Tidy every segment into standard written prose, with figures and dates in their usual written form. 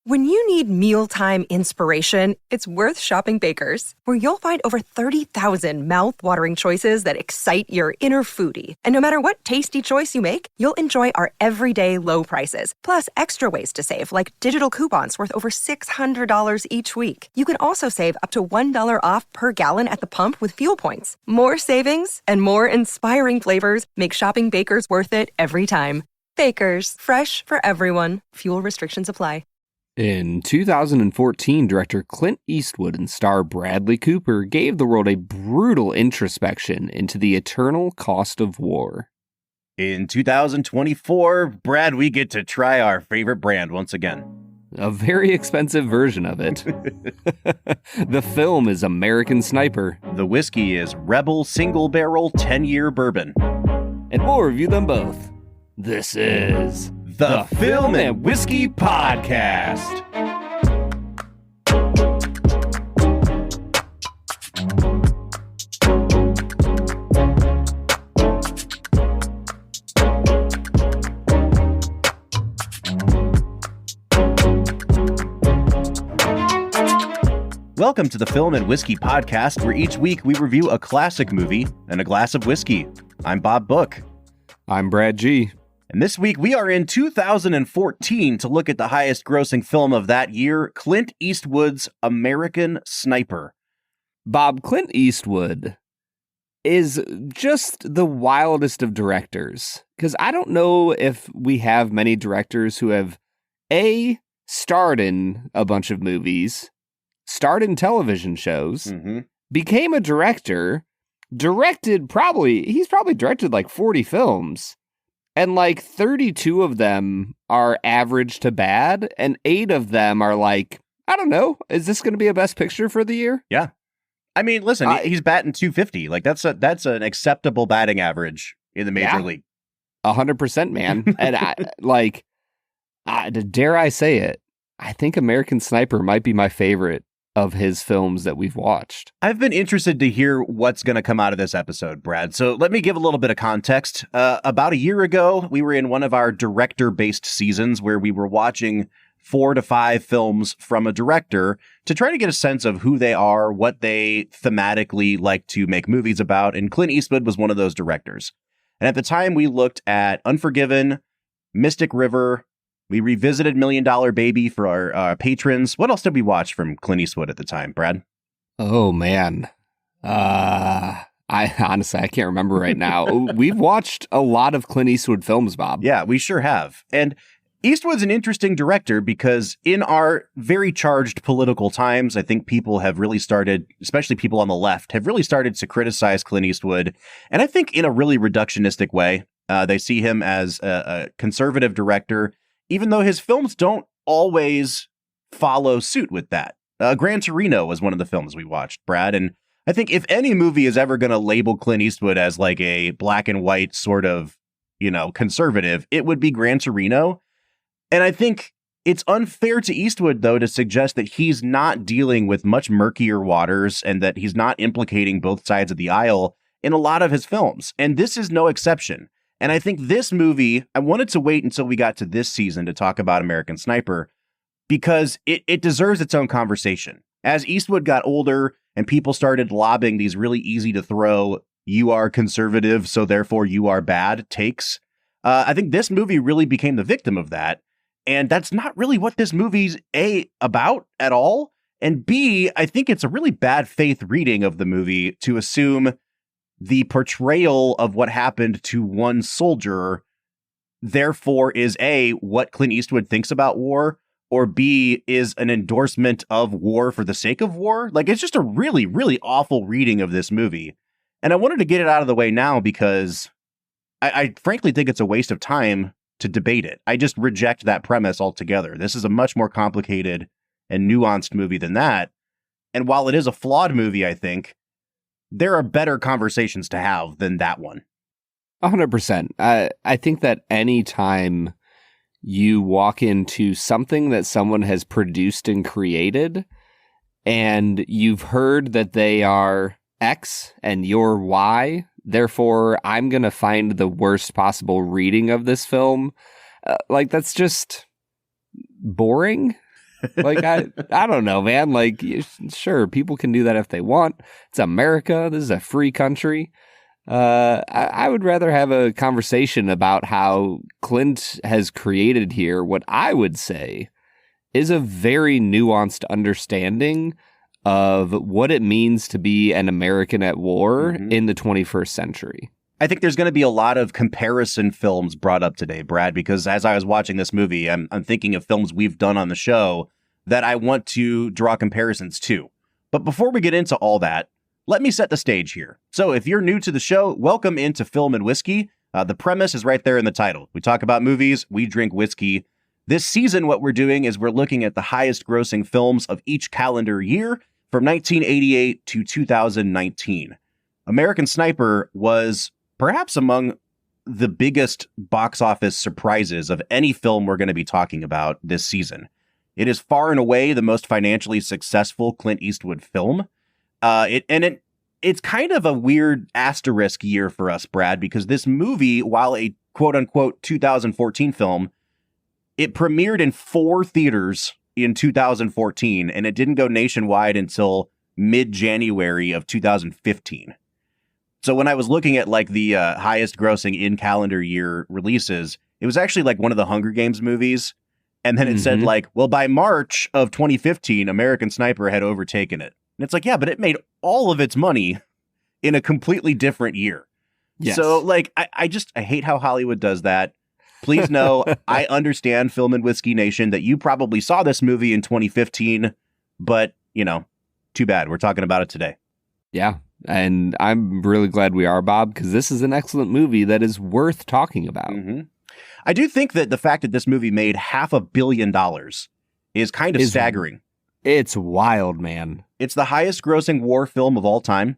When you need mealtime inspiration, it's worth shopping Baker's, where you'll find over 30,000 mouth-watering choices that excite your inner foodie. And no matter what tasty choice you make, you'll enjoy our everyday low prices, plus extra ways to save, like digital coupons worth over $600 each week. You can also save up to $1 off per gallon at the pump with fuel points. More savings and more inspiring flavors make shopping Baker's worth it every time. Baker's, fresh for everyone. Fuel restrictions apply. In 2014, director Clint Eastwood and star Bradley Cooper gave the world a brutal introspection into the eternal cost of war. In 2024, Brad, we get to try our favorite brand once again. A very expensive version of it. The film is American Sniper. The whiskey is Rebel Single Barrel 10-Year Bourbon. And we'll review them both. This is The Film and Whiskey Podcast. Welcome to the Film and Whiskey Podcast, where each week we review a classic movie and a glass of whiskey. I'm Bob Book. I'm Brad G. And this week we are in 2014 to look at the highest grossing film of that year, Clint Eastwood's American Sniper. Bob, Clint Eastwood is just the wildest of directors, because I don't know if we have many directors who have A, starred in a bunch of movies, starred in television shows, became a director, he's probably directed like 40 films, and like 32 of them are average to bad, and 8 of them are like, I don't know, is this going to be a best picture for the year? Yeah. I mean, listen, he's batting 250. Like that's an acceptable batting average in the major league. 100%, man. And dare I say it, I think American Sniper might be my favorite of his films that we've watched. I've been interested to hear what's going to come out of this episode, Brad. So let me give a little bit of context. About a year ago, we were in one of our director-based seasons where we were watching 4 to 5 films from a director to try to get a sense of who they are, what they thematically like to make movies about. And Clint Eastwood was one of those directors. And at the time, we looked at Unforgiven, Mystic River. We revisited $1 Million Baby for our patrons. What else did we watch from Clint Eastwood at the time, Brad? Oh, man. I honestly, I can't remember right now. We've watched a lot of Clint Eastwood films, Bob. Yeah, we sure have. And Eastwood's an interesting director because in our very charged political times, I think people have really started, especially people on the left, have really started to criticize Clint Eastwood. And I think in a really reductionistic way. They see him as a conservative director, even though his films don't always follow suit with that. Gran Torino was one of the films we watched, Brad. And I think if any movie is ever going to label Clint Eastwood as like a black and white sort of, conservative, it would be Gran Torino. And I think it's unfair to Eastwood, though, to suggest that he's not dealing with much murkier waters and that he's not implicating both sides of the aisle in a lot of his films. And this is no exception. And I think this movie, I wanted to wait until we got to this season to talk about American Sniper because it deserves its own conversation. As Eastwood got older and people started lobbing these really easy to throw, you are conservative, so therefore you are bad takes, I think this movie really became the victim of that. And that's not really what this movie's A, about at all. And B, I think it's a really bad faith reading of the movie to assume the portrayal of what happened to one soldier, therefore, is A, what Clint Eastwood thinks about war, or B, is an endorsement of war for the sake of war. Like, it's just a really, really awful reading of this movie. And I wanted to get it out of the way now because I frankly think it's a waste of time to debate it. I just reject that premise altogether. This is a much more complicated and nuanced movie than that. And while it is a flawed movie, I think, there are better conversations to have than that one. 100%. I think that any time you walk into something that someone has produced and created, and you've heard that they are X and you're Y, therefore I'm going to find the worst possible reading of this film, that's just boring. Like, I don't know, man. Like, sure, people can do that if they want. It's America. This is a free country. I would rather have a conversation about how Clint has created here what I would say is a very nuanced understanding of what it means to be an American at war in the 21st century. I think there's going to be a lot of comparison films brought up today, Brad, because as I was watching this movie, I'm thinking of films we've done on the show that I want to draw comparisons to. But before we get into all that, let me set the stage here. So if you're new to the show, welcome into Film and Whiskey. The premise is right there in the title. We talk about movies, we drink whiskey. This season, what we're doing is we're looking at the highest grossing films of each calendar year from 1988 to 2019. American Sniper was perhaps among the biggest box office surprises of any film we're going to be talking about this season. It is far and away the most financially successful Clint Eastwood film. It's kind of a weird asterisk year for us, Brad, because this movie, while a quote-unquote 2014 film, it premiered in 4 theaters in 2014, and it didn't go nationwide until mid-January of 2015. So when I was looking at like the highest grossing in calendar year releases, it was actually like one of the Hunger Games movies. And then it said like, well, by March of 2015, American Sniper had overtaken it. And it's like, yeah, but it made all of its money in a completely different year. Yes. So like, I hate how Hollywood does that. Please know, I understand Film and Whiskey Nation that you probably saw this movie in 2015, but you know, too bad. We're talking about it today. Yeah. And I'm really glad we are, Bob, because this is an excellent movie that is worth talking about. I do think that the fact that this movie made $500 million is kind of staggering. It's wild, man. It's the highest grossing war film of all time.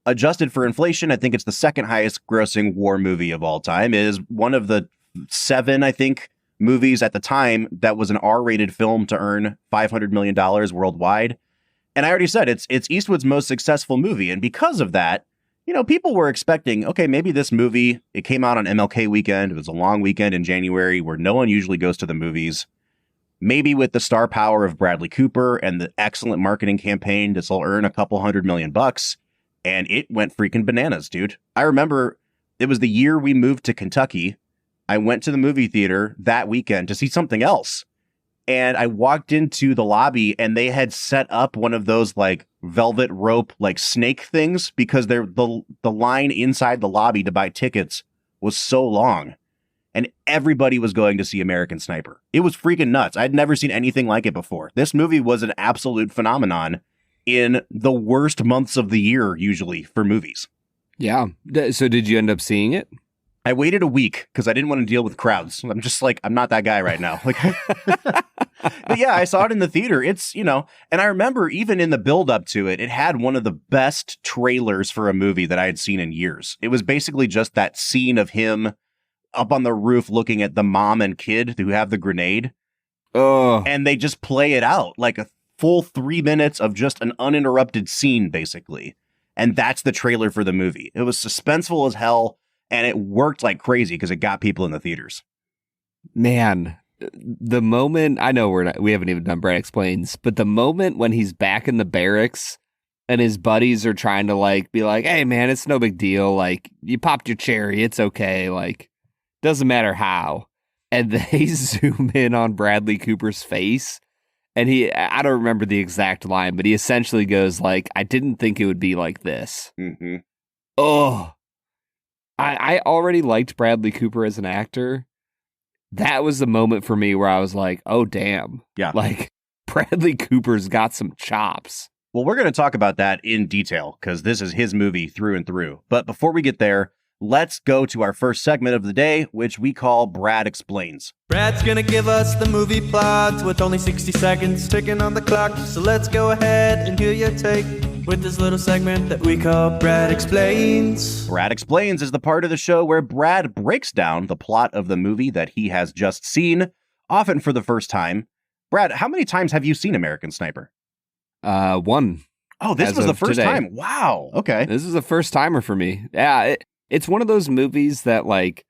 Adjusted for inflation, I think it's the second highest grossing war movie of all time. It is one of the 7, I think, movies at the time that was an R-rated film to earn $500 million worldwide. And I already said it's Eastwood's most successful movie. And because of that, you know, people were expecting, okay, maybe this movie, it came out on MLK weekend. It was a long weekend in January where no one usually goes to the movies. Maybe with the star power of Bradley Cooper and the excellent marketing campaign, this will earn a couple $100 million. And it went freaking bananas, dude. I remember it was the year we moved to Kentucky. I went to the movie theater that weekend to see something else. And I walked into the lobby and they had set up one of those like velvet rope, like snake things because the line inside the lobby to buy tickets was so long and everybody was going to see American Sniper. It was freaking nuts. I'd never seen anything like it before. This movie was an absolute phenomenon in the worst months of the year, usually for movies. Yeah. So did you end up seeing it? I waited a week because I didn't want to deal with crowds. I'm just like, I'm not that guy right now. Like, but yeah, I saw it in the theater. It's, you know, and I remember even in the build up to it, it had one of the best trailers for a movie that I had seen in years. It was basically just that scene of him up on the roof looking at the mom and kid who have the grenade. Oh, and they just play it out like a full 3 minutes of just an uninterrupted scene, basically. And that's the trailer for the movie. It was suspenseful as hell. And it worked like crazy because it got people in the theaters. Man, the moment, I know we haven't even done Brad Explains, but the moment when he's back in the barracks and his buddies are trying to like be like, hey man, it's no big deal. Like you popped your cherry. It's okay. Like doesn't matter how. And they zoom in on Bradley Cooper's face. And I don't remember the exact line, but he essentially goes like, I didn't think it would be like this. Mm-hmm. Oh, I already liked Bradley Cooper as an actor. That was the moment for me where I was like, oh, damn. Yeah. Like, Bradley Cooper's got some chops. Well, we're going to talk about that in detail because this is his movie through and through. But before we get there, let's go to our first segment of the day, which we call Brad Explains. Brad's going to give us the movie plot with only 60 seconds ticking on the clock. So let's go ahead and hear your take with this little segment that we call Brad Explains. Brad Explains is the part of the show where Brad breaks down the plot of the movie that he has just seen, often for the first time. Brad, how many times have you seen American Sniper? One. Oh, this was the first time. Wow. Okay. This is a first timer for me. Yeah, it's one of those movies that like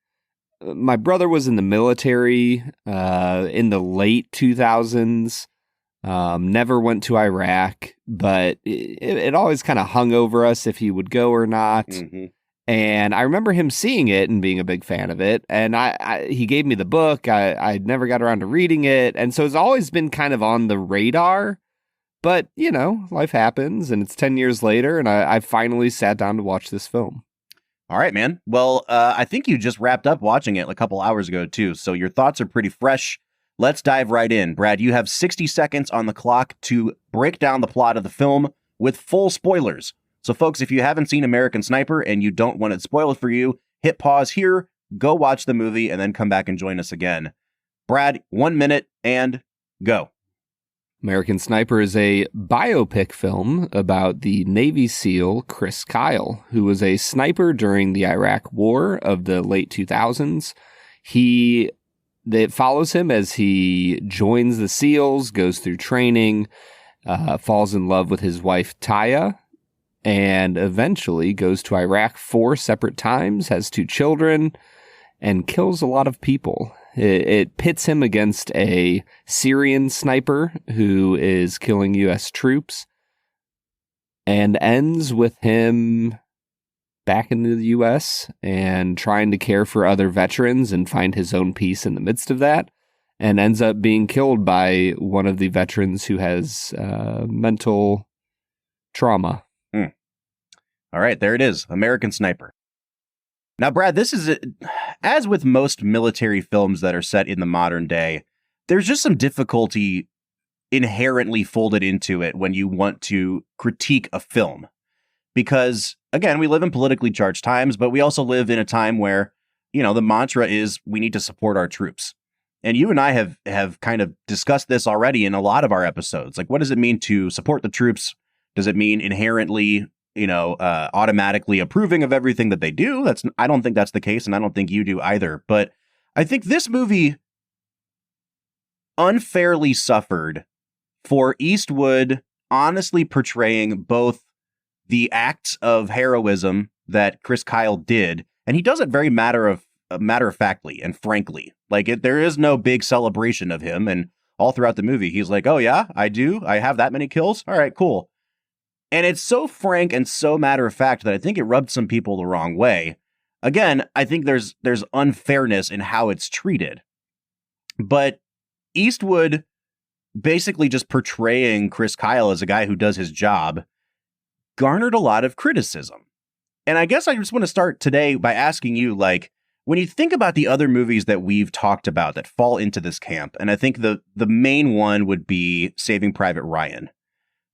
my brother was in the military in the late 2000s. Never went to Iraq, but it always kind of hung over us if he would go or not. Mm-hmm. And I remember him seeing it and being a big fan of it. And he gave me the book. I never got around to reading it. And so it's always been kind of on the radar. But, you know, life happens and it's 10 years later. And I finally sat down to watch this film. All right, man. Well, I think you just wrapped up watching it a couple hours ago, too. So your thoughts are pretty fresh. Let's dive right in. Brad, you have 60 seconds on the clock to break down the plot of the film with full spoilers. So, folks, if you haven't seen American Sniper and you don't want it spoiled for you, hit pause here, go watch the movie, and then come back and join us again. Brad, 1 minute and go. American Sniper is a biopic film about the Navy SEAL Chris Kyle, who was a sniper during the Iraq War of the late 2000s. It follows him as he joins the SEALs, goes through training, falls in love with his wife Taya, and eventually goes to Iraq 4 separate times, has 2 children, and kills a lot of people. It pits him against a Syrian sniper who is killing U.S. troops, and ends with him back into the U.S. and trying to care for other veterans and find his own peace in the midst of that, and ends up being killed by one of the veterans who has mental trauma. All right, there it is. American Sniper. Now, Brad, this is, as with most military films that are set in the modern day, there's just some difficulty inherently folded into it when you want to critique a film. Because, again, we live in politically charged times, but we also live in a time where, you know, the mantra is we need to support our troops. And you and I have kind of discussed this already in a lot of our episodes. Like, what does it mean to support the troops? Does it mean inherently, automatically approving of everything that they do? I don't think that's the case, and I don't think you do either. But I think this movie unfairly suffered for Eastwood honestly portraying both the acts of heroism that Chris Kyle did, and he does it very matter of factly and frankly. Like, there is no big celebration of him, and all throughout the movie, he's like, "Oh yeah, I do. I have that many kills. All right, cool." And it's so frank and so matter of fact that I think it rubbed some people the wrong way. Again, I think there's unfairness in how it's treated. But Eastwood basically just portraying Chris Kyle as a guy who does his job garnered a lot of criticism. And I guess I just want to start today by asking you, like, when you think about the other movies that we've talked about that fall into this camp, and I think the main one would be Saving Private Ryan,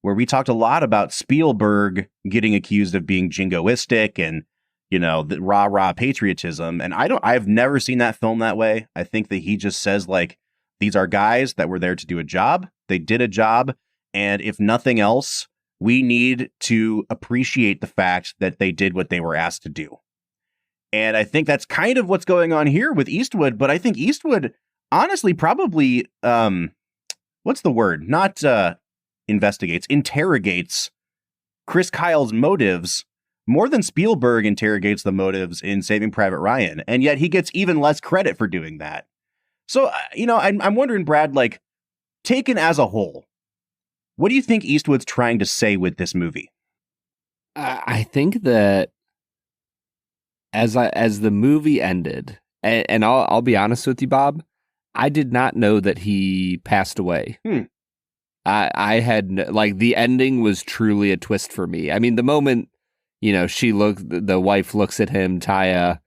where we talked a lot about Spielberg getting accused of being jingoistic and, the rah-rah patriotism. And I've never seen that film that way. I think that he just says, like, these are guys that were there to do a job. They did a job. And if nothing else, we need to appreciate the fact that they did what they were asked to do. And I think that's kind of what's going on here with Eastwood. But I think Eastwood, honestly, probably, what's the word? Not interrogates Chris Kyle's motives more than Spielberg interrogates the motives in Saving Private Ryan. And yet he gets even less credit for doing that. So, I'm wondering, Brad, like, taken as a whole, what do you think Eastwood's trying to say with this movie? I think that as the movie ended, and I'll be honest with you, Bob, I did not know that he passed away. I had, like, the ending was truly a twist for me. I mean, the moment, the wife looks at him, Taya,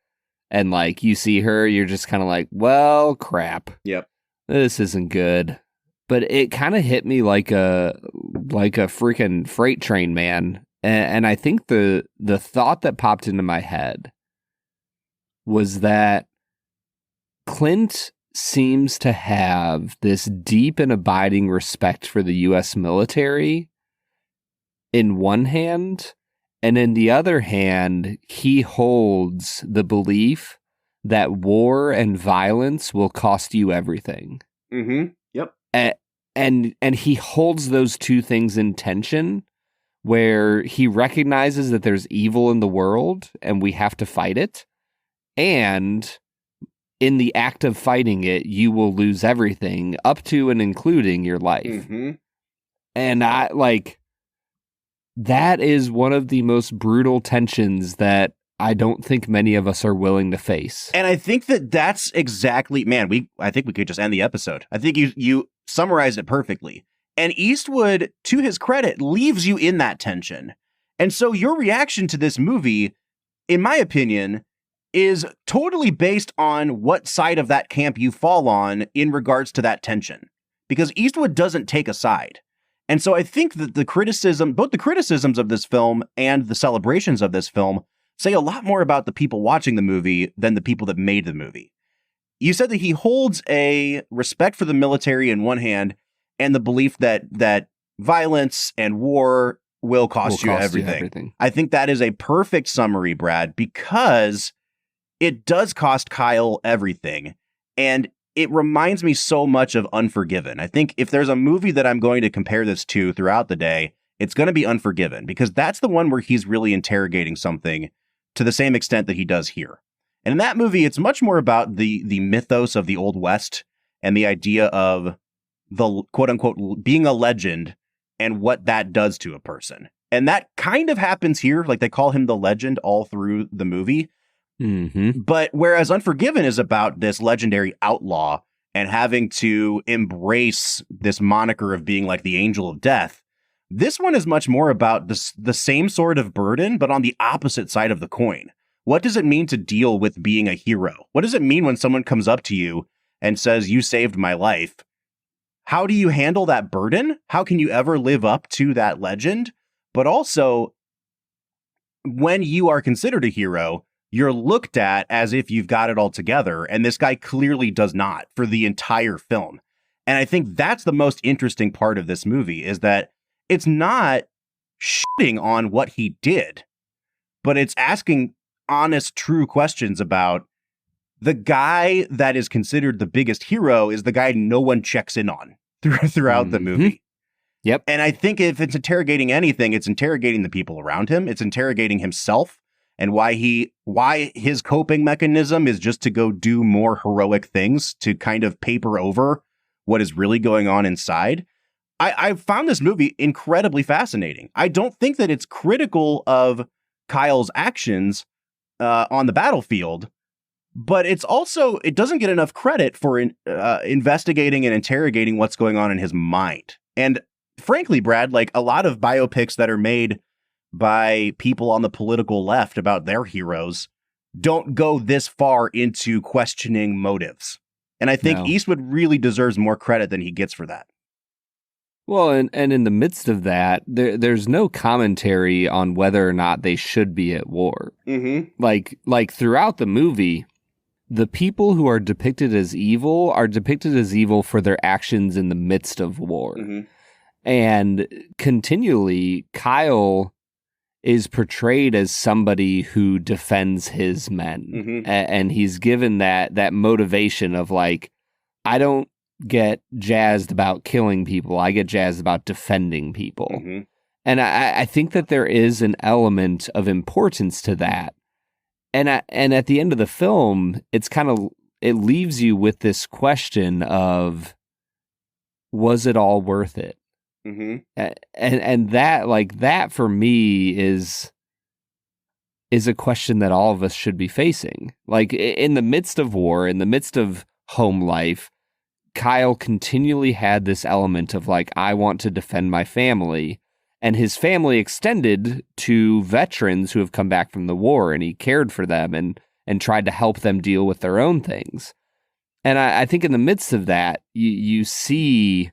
and, like, you see her, you're just kind of like, well, crap. Yep. This isn't good. But it kind of hit me like a freaking freight train, man. And I think the thought that popped into my head was that Clint seems to have this deep and abiding respect for the U.S. military in one hand, and in the other hand, he holds the belief that war and violence will cost you everything. Mm-hmm. Yep. And he holds those two things in tension, where he recognizes that there's evil in the world and we have to fight it, and in the act of fighting it, you will lose everything, up to and including your life. Mm-hmm. And that is one of the most brutal tensions that I don't think many of us are willing to face. And I think that's exactly, man, I think we could just end the episode. I think you summarized it perfectly. And Eastwood, to his credit, leaves you in that tension. And so your reaction to this movie, in my opinion, is totally based on what side of that camp you fall on in regards to that tension. Because Eastwood doesn't take a side. And so I think that both the criticisms of this film and the celebrations of this film say a lot more about the people watching the movie than the people that made the movie. You said that he holds a respect for the military in one hand and the belief that violence and war will cost you everything. I think that is a perfect summary, Brad, because it does cost Kyle everything. And it reminds me so much of Unforgiven. I think if there's a movie that I'm going to compare this to throughout the day, it's going to be Unforgiven, because that's the one where he's really interrogating something to the same extent that he does here. And in that movie, it's much more about the mythos of the Old West and the idea of the quote unquote being a legend and what that does to a person. And that kind of happens here. Like, they call him the legend all through the movie. Mm-hmm. But whereas Unforgiven is about this legendary outlaw and having to embrace this moniker of being like the angel of death, this one is much more about the same sort of burden, but on the opposite side of the coin. What does it mean to deal with being a hero? What does it mean when someone comes up to you and says, "You saved my life"? How do you handle that burden? How can you ever live up to that legend? But also, when you are considered a hero, you're looked at as if you've got it all together. And this guy clearly does not for the entire film. And I think that's the most interesting part of this movie, is that it's not shitting on what he did, but it's asking honest, true questions about the guy that is considered the biggest hero is the guy no one checks in on throughout the movie. Yep. And I think if it's interrogating anything, it's interrogating the people around him. It's interrogating himself. And why his coping mechanism is just to go do more heroic things to kind of paper over what is really going on inside. I found this movie incredibly fascinating. I don't think that it's critical of Kyle's actions on the battlefield, but it doesn't get enough credit for investigating and interrogating what's going on in his mind. And frankly, Brad, like a lot of biopics that are made by people on the political left about their heroes don't go this far into questioning motives. And I think Eastwood really deserves more credit than he gets for that. Well, and in the midst of that, there's no commentary on whether or not they should be at war. Mm-hmm. Like throughout the movie, the people who are depicted as evil for their actions in the midst of war. Mm-hmm. And continually, Kyle is portrayed as somebody who defends his men. Mm-hmm. And he's given that motivation of like, I don't get jazzed about killing people. I get jazzed about defending people. Mm-hmm. And I think that there is an element of importance to that. And at the end of the film, it leaves you with this question of, was it all worth it? Mm-hmm. And that for me is a question that all of us should be facing. Like, in the midst of war, in the midst of home life, Kyle continually had this element of like, I want to defend my family, and his family extended to veterans who have come back from the war, and he cared for them and tried to help them deal with their own things. And I think in the midst of that, you see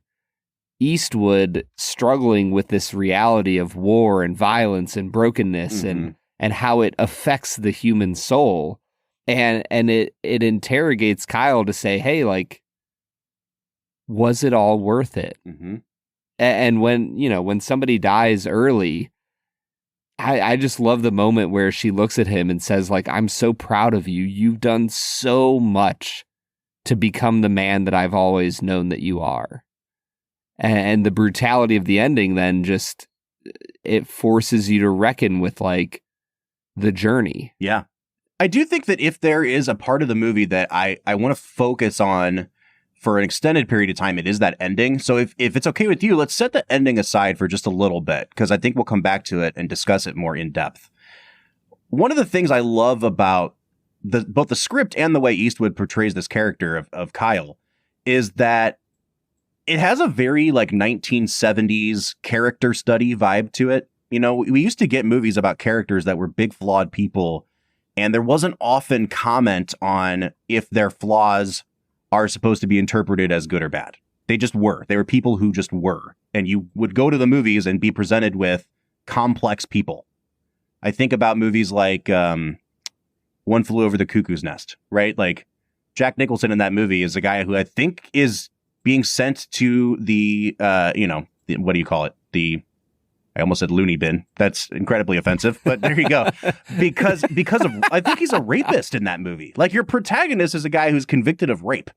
Eastwood struggling with this reality of war and violence and brokenness, mm-hmm. and how it affects the human soul. And it interrogates Kyle to say, hey, like, was it all worth it? Mm-hmm. And when somebody dies early, I just love the moment where she looks at him and says, like, I'm so proud of you. You've done so much to become the man that I've always known that you are. And the brutality of the ending then it forces you to reckon with like the journey. Yeah. I do think that if there is a part of the movie that I want to focus on for an extended period of time, it is that ending. So if it's okay with you, let's set the ending aside for just a little bit, because I think we'll come back to it and discuss it more in depth. One of the things I love about both the script and the way Eastwood portrays this character of Kyle is that it has a very like 1970s character study vibe to it. You know, we used to get movies about characters that were big flawed people, and there wasn't often comment on if their flaws are supposed to be interpreted as good or bad. They just were. They were people who just were. And you would go to the movies and be presented with complex people. I think about movies like One Flew Over the Cuckoo's Nest, right? Like Jack Nicholson in that movie is a guy who I think is being sent to the, what do you call it? I almost said loony bin. That's incredibly offensive, but there you go. Because of, I think he's a rapist in that movie. Like your protagonist is a guy who's convicted of rape.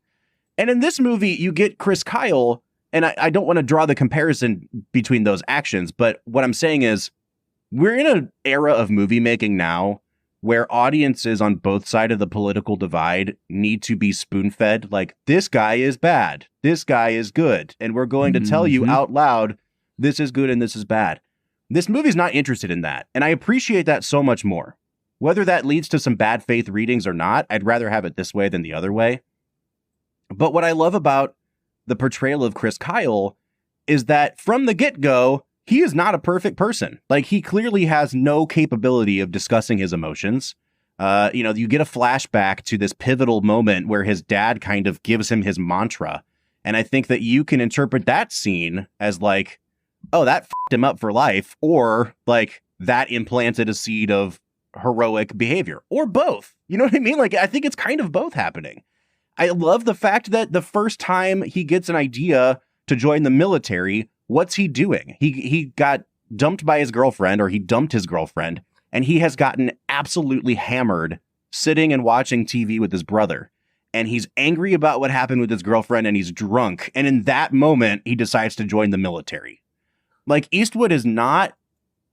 And in this movie, you get Chris Kyle, and I don't want to draw the comparison between those actions, but what I'm saying is we're in an era of movie making now where audiences on both sides of the political divide need to be spoon-fed. Like, this guy is bad, this guy is good, and we're going to tell you out loud, this is good and this is bad. This movie's not interested in that, and I appreciate that so much more. Whether that leads to some bad faith readings or not, I'd rather have it this way than the other way. But what I love about the portrayal of Chris Kyle is that from the get-go, he is not a perfect person. Like, he clearly has no capability of discussing his emotions. You get a flashback to this pivotal moment where his dad kind of gives him his mantra. And I think that you can interpret that scene as like, oh, that f***ed him up for life, or like that implanted a seed of heroic behavior, or both. You know what I mean? Like, I think it's kind of both happening. I love the fact that the first time he gets an idea to join the military, what's he doing? He got dumped by his girlfriend, or he dumped his girlfriend, and he has gotten absolutely hammered sitting and watching TV with his brother. And he's angry about what happened with his girlfriend, and he's drunk. And in that moment, he decides to join the military. Like, Eastwood is not,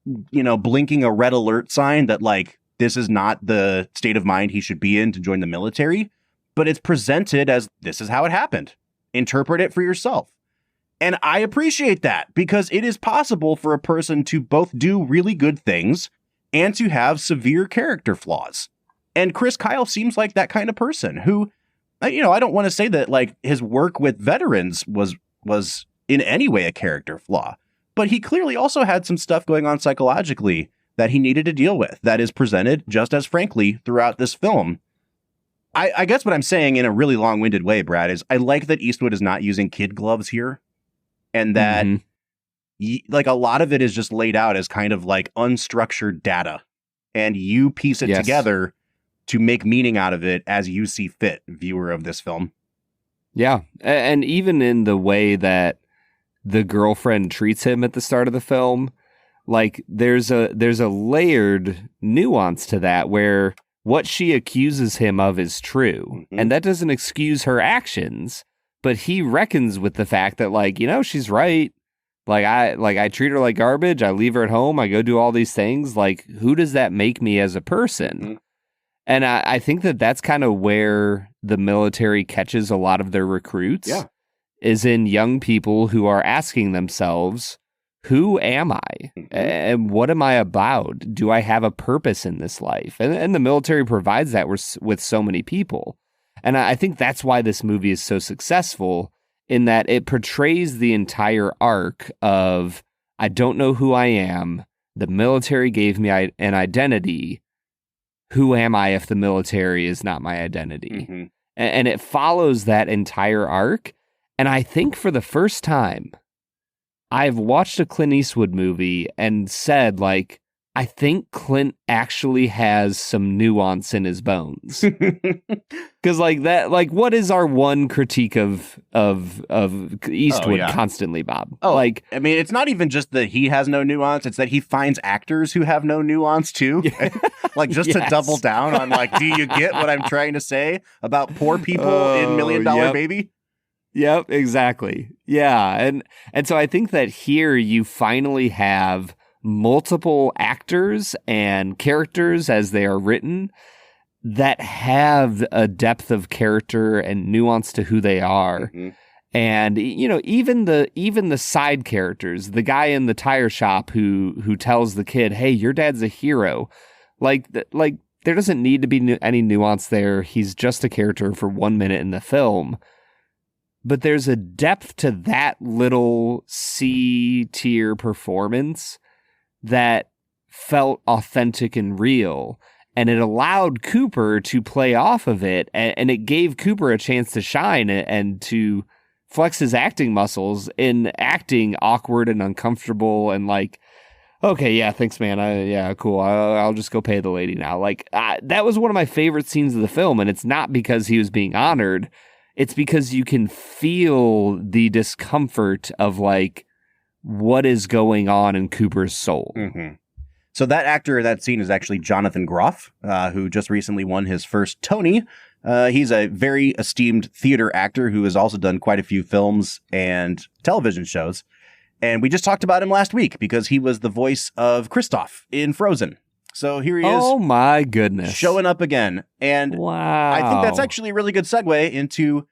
blinking a red alert sign that, like, this is not the state of mind he should be in to join the military, but it's presented as this is how it happened. Interpret it for yourself. And I appreciate that, because it is possible for a person to both do really good things and to have severe character flaws. And Chris Kyle seems like that kind of person who, I don't want to say that like his work with veterans was in any way a character flaw, but he clearly also had some stuff going on psychologically that he needed to deal with that is presented just as frankly throughout this film. I guess what I'm saying in a really long-winded way, Brad, is I like that Eastwood is not using kid gloves here, and that like a lot of it is just laid out as kind of like unstructured data, and you piece it together to make meaning out of it as you see fit, viewer of this film. Yeah, and even in the way that the girlfriend treats him at the start of the film, like there's a layered nuance to that where what she accuses him of is true, and that doesn't excuse her actions, but he reckons with the fact that, like, she's right. I treat her like garbage. I leave her at home. I go do all these things. Like, who does that make me as a person? And I think that that's kind of where the military catches a lot of their recruits, is in young people who are asking themselves, who am I? And what am I about? Do I have a purpose in this life? And the military provides that with so many people. And I think that's why this movie is so successful, in that it portrays the entire arc of, I don't know who I am. The military gave me an identity. Who am I if the military is not my identity? And it follows that entire arc. And I think for the first time, I've watched a Clint Eastwood movie and said, like, I think Clint actually has some nuance in his bones. Because what is our one critique of Eastwood constantly, Bob? It's not even just that he has no nuance. It's that he finds actors who have no nuance too. To double down on, like, do you get what I'm trying to say about poor people in $1 Million Baby? Yep, exactly. Yeah. And so I think that here you finally have multiple actors and characters as they are written that have a depth of character and nuance to who they are. Mm-hmm. And, you know, even the side characters, the guy in the tire shop who tells the kid, hey, your dad's a hero. Like there doesn't need to be any nuance there. He's just a character for 1 minute in the film. But there's a depth to that little C-tier performance that felt authentic and real. And it allowed Cooper to play off of it. And it gave Cooper a chance to shine and to flex his acting muscles in acting awkward and uncomfortable and like, okay, yeah, thanks, man. Yeah, cool. I'll just go pay the lady now. Like, that was one of my favorite scenes of the film. And it's not because he was being honored. It's because you can feel the discomfort of like what is going on in Cooper's soul. Mm-hmm. So that actor in that scene is actually Jonathan Groff, who just recently won his first Tony. He's a very esteemed theater actor who has also done quite a few films and television shows. And we just talked about him last week because he was the voice of Kristoff in Frozen. So here he is. Oh my goodness. Showing up again. And wow. I think that's actually a really good segue into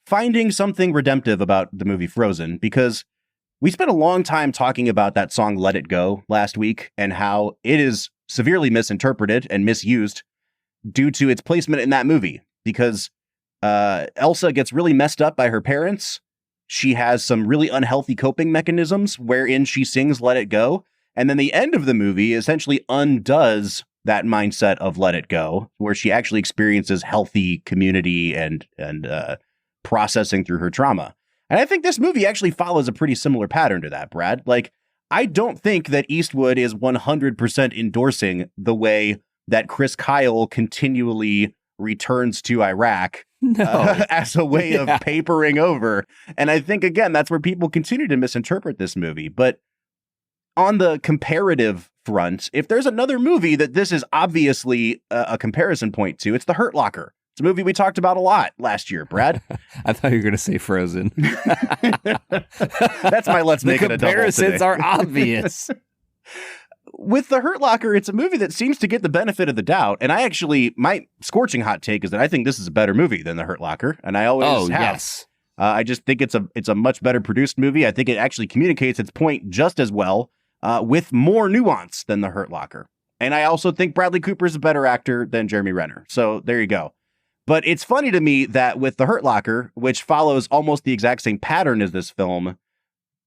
finding something redemptive about the movie Frozen, because we spent a long time talking about that song Let It Go last week and how it is severely misinterpreted and misused due to its placement in that movie. Because Elsa gets really messed up by her parents. She has some really unhealthy coping mechanisms wherein she sings Let It Go. And then the end of the movie essentially undoes that mindset of Let It Go, where she actually experiences healthy community and processing through her trauma. And I think this movie actually follows a pretty similar pattern to that, Brad. Like, I don't think that Eastwood is 100% endorsing the way that Chris Kyle continually returns to Iraq as a way of papering over. And I think, again, that's where people continue to misinterpret this movie. But on the comparative front, if there's another movie that this is obviously a comparison point to, it's The Hurt Locker. It's a movie we talked about a lot last year, Brad. I thought you were going to say Frozen. That's my let's make it a double today. The comparisons are obvious. With The Hurt Locker, it's a movie that seems to get the benefit of the doubt. And my scorching hot take is that I think this is a better movie than The Hurt Locker. And I always have. Yes. I just think it's a much better produced movie. I think it actually communicates its point just as well, with more nuance than The Hurt Locker. And I also think Bradley Cooper is a better actor than Jeremy Renner. So there you go. But it's funny to me that with The Hurt Locker, which follows almost the exact same pattern as this film,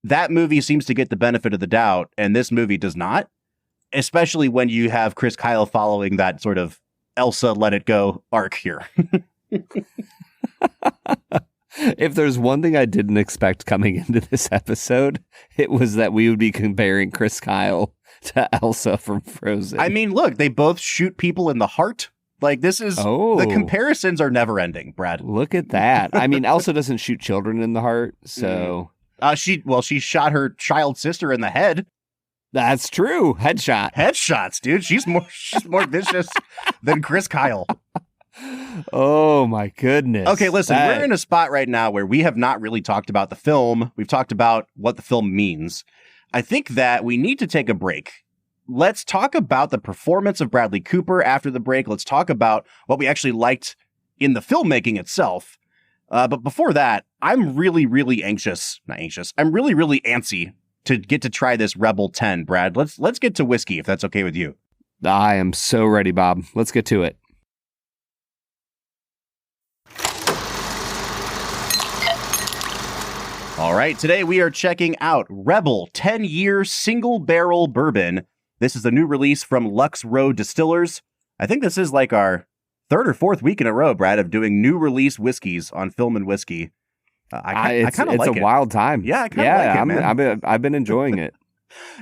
that movie seems to get the benefit of the doubt, and this movie does not, especially when you have Chris Kyle following that sort of Elsa Let It Go arc here. If there's one thing I didn't expect coming into this episode, it was that we would be comparing Chris Kyle to Elsa from Frozen. I mean, look, they both shoot people in the heart. Like, this is, the comparisons are never ending, Brad. Look at that. I mean, Elsa doesn't shoot children in the heart, so. She shot her child sister in the head. That's true. Headshots, dude. She's more vicious than Chris Kyle. Oh my goodness. Okay, listen, we're in a spot right now where we have not really talked about the film. We've talked about what the film means. I think that we need to take a break. Let's talk about the performance of Bradley Cooper after the break. Let's talk about what we actually liked in the filmmaking itself. But before that, I'm really, really anxious. Not anxious. I'm really, really antsy to get to try this Rebel 10, Brad. Let's get to whiskey, if that's okay with you. I am so ready, Bob. Let's get to it. All right, today we are checking out Rebel 10-year Single Barrel Bourbon. This is a new release from Lux Row Distillers. I think this is like our third or fourth week in a row, Brad, of doing new release whiskeys on Film and Whiskey. I kind of like it. It's a wild time. Yeah, I kind of like it, man. I've been enjoying it.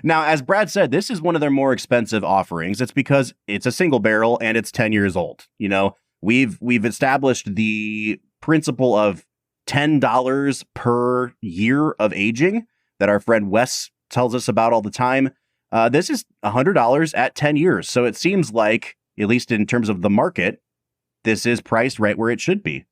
Now, as Brad said, this is one of their more expensive offerings. It's because it's a single barrel and it's 10 years old. You know, we've established the principle of $10 per year of aging that our friend Wes tells us about all the time. This is $100 at 10 years. So it seems like, at least in terms of the market, this is priced right where it should be.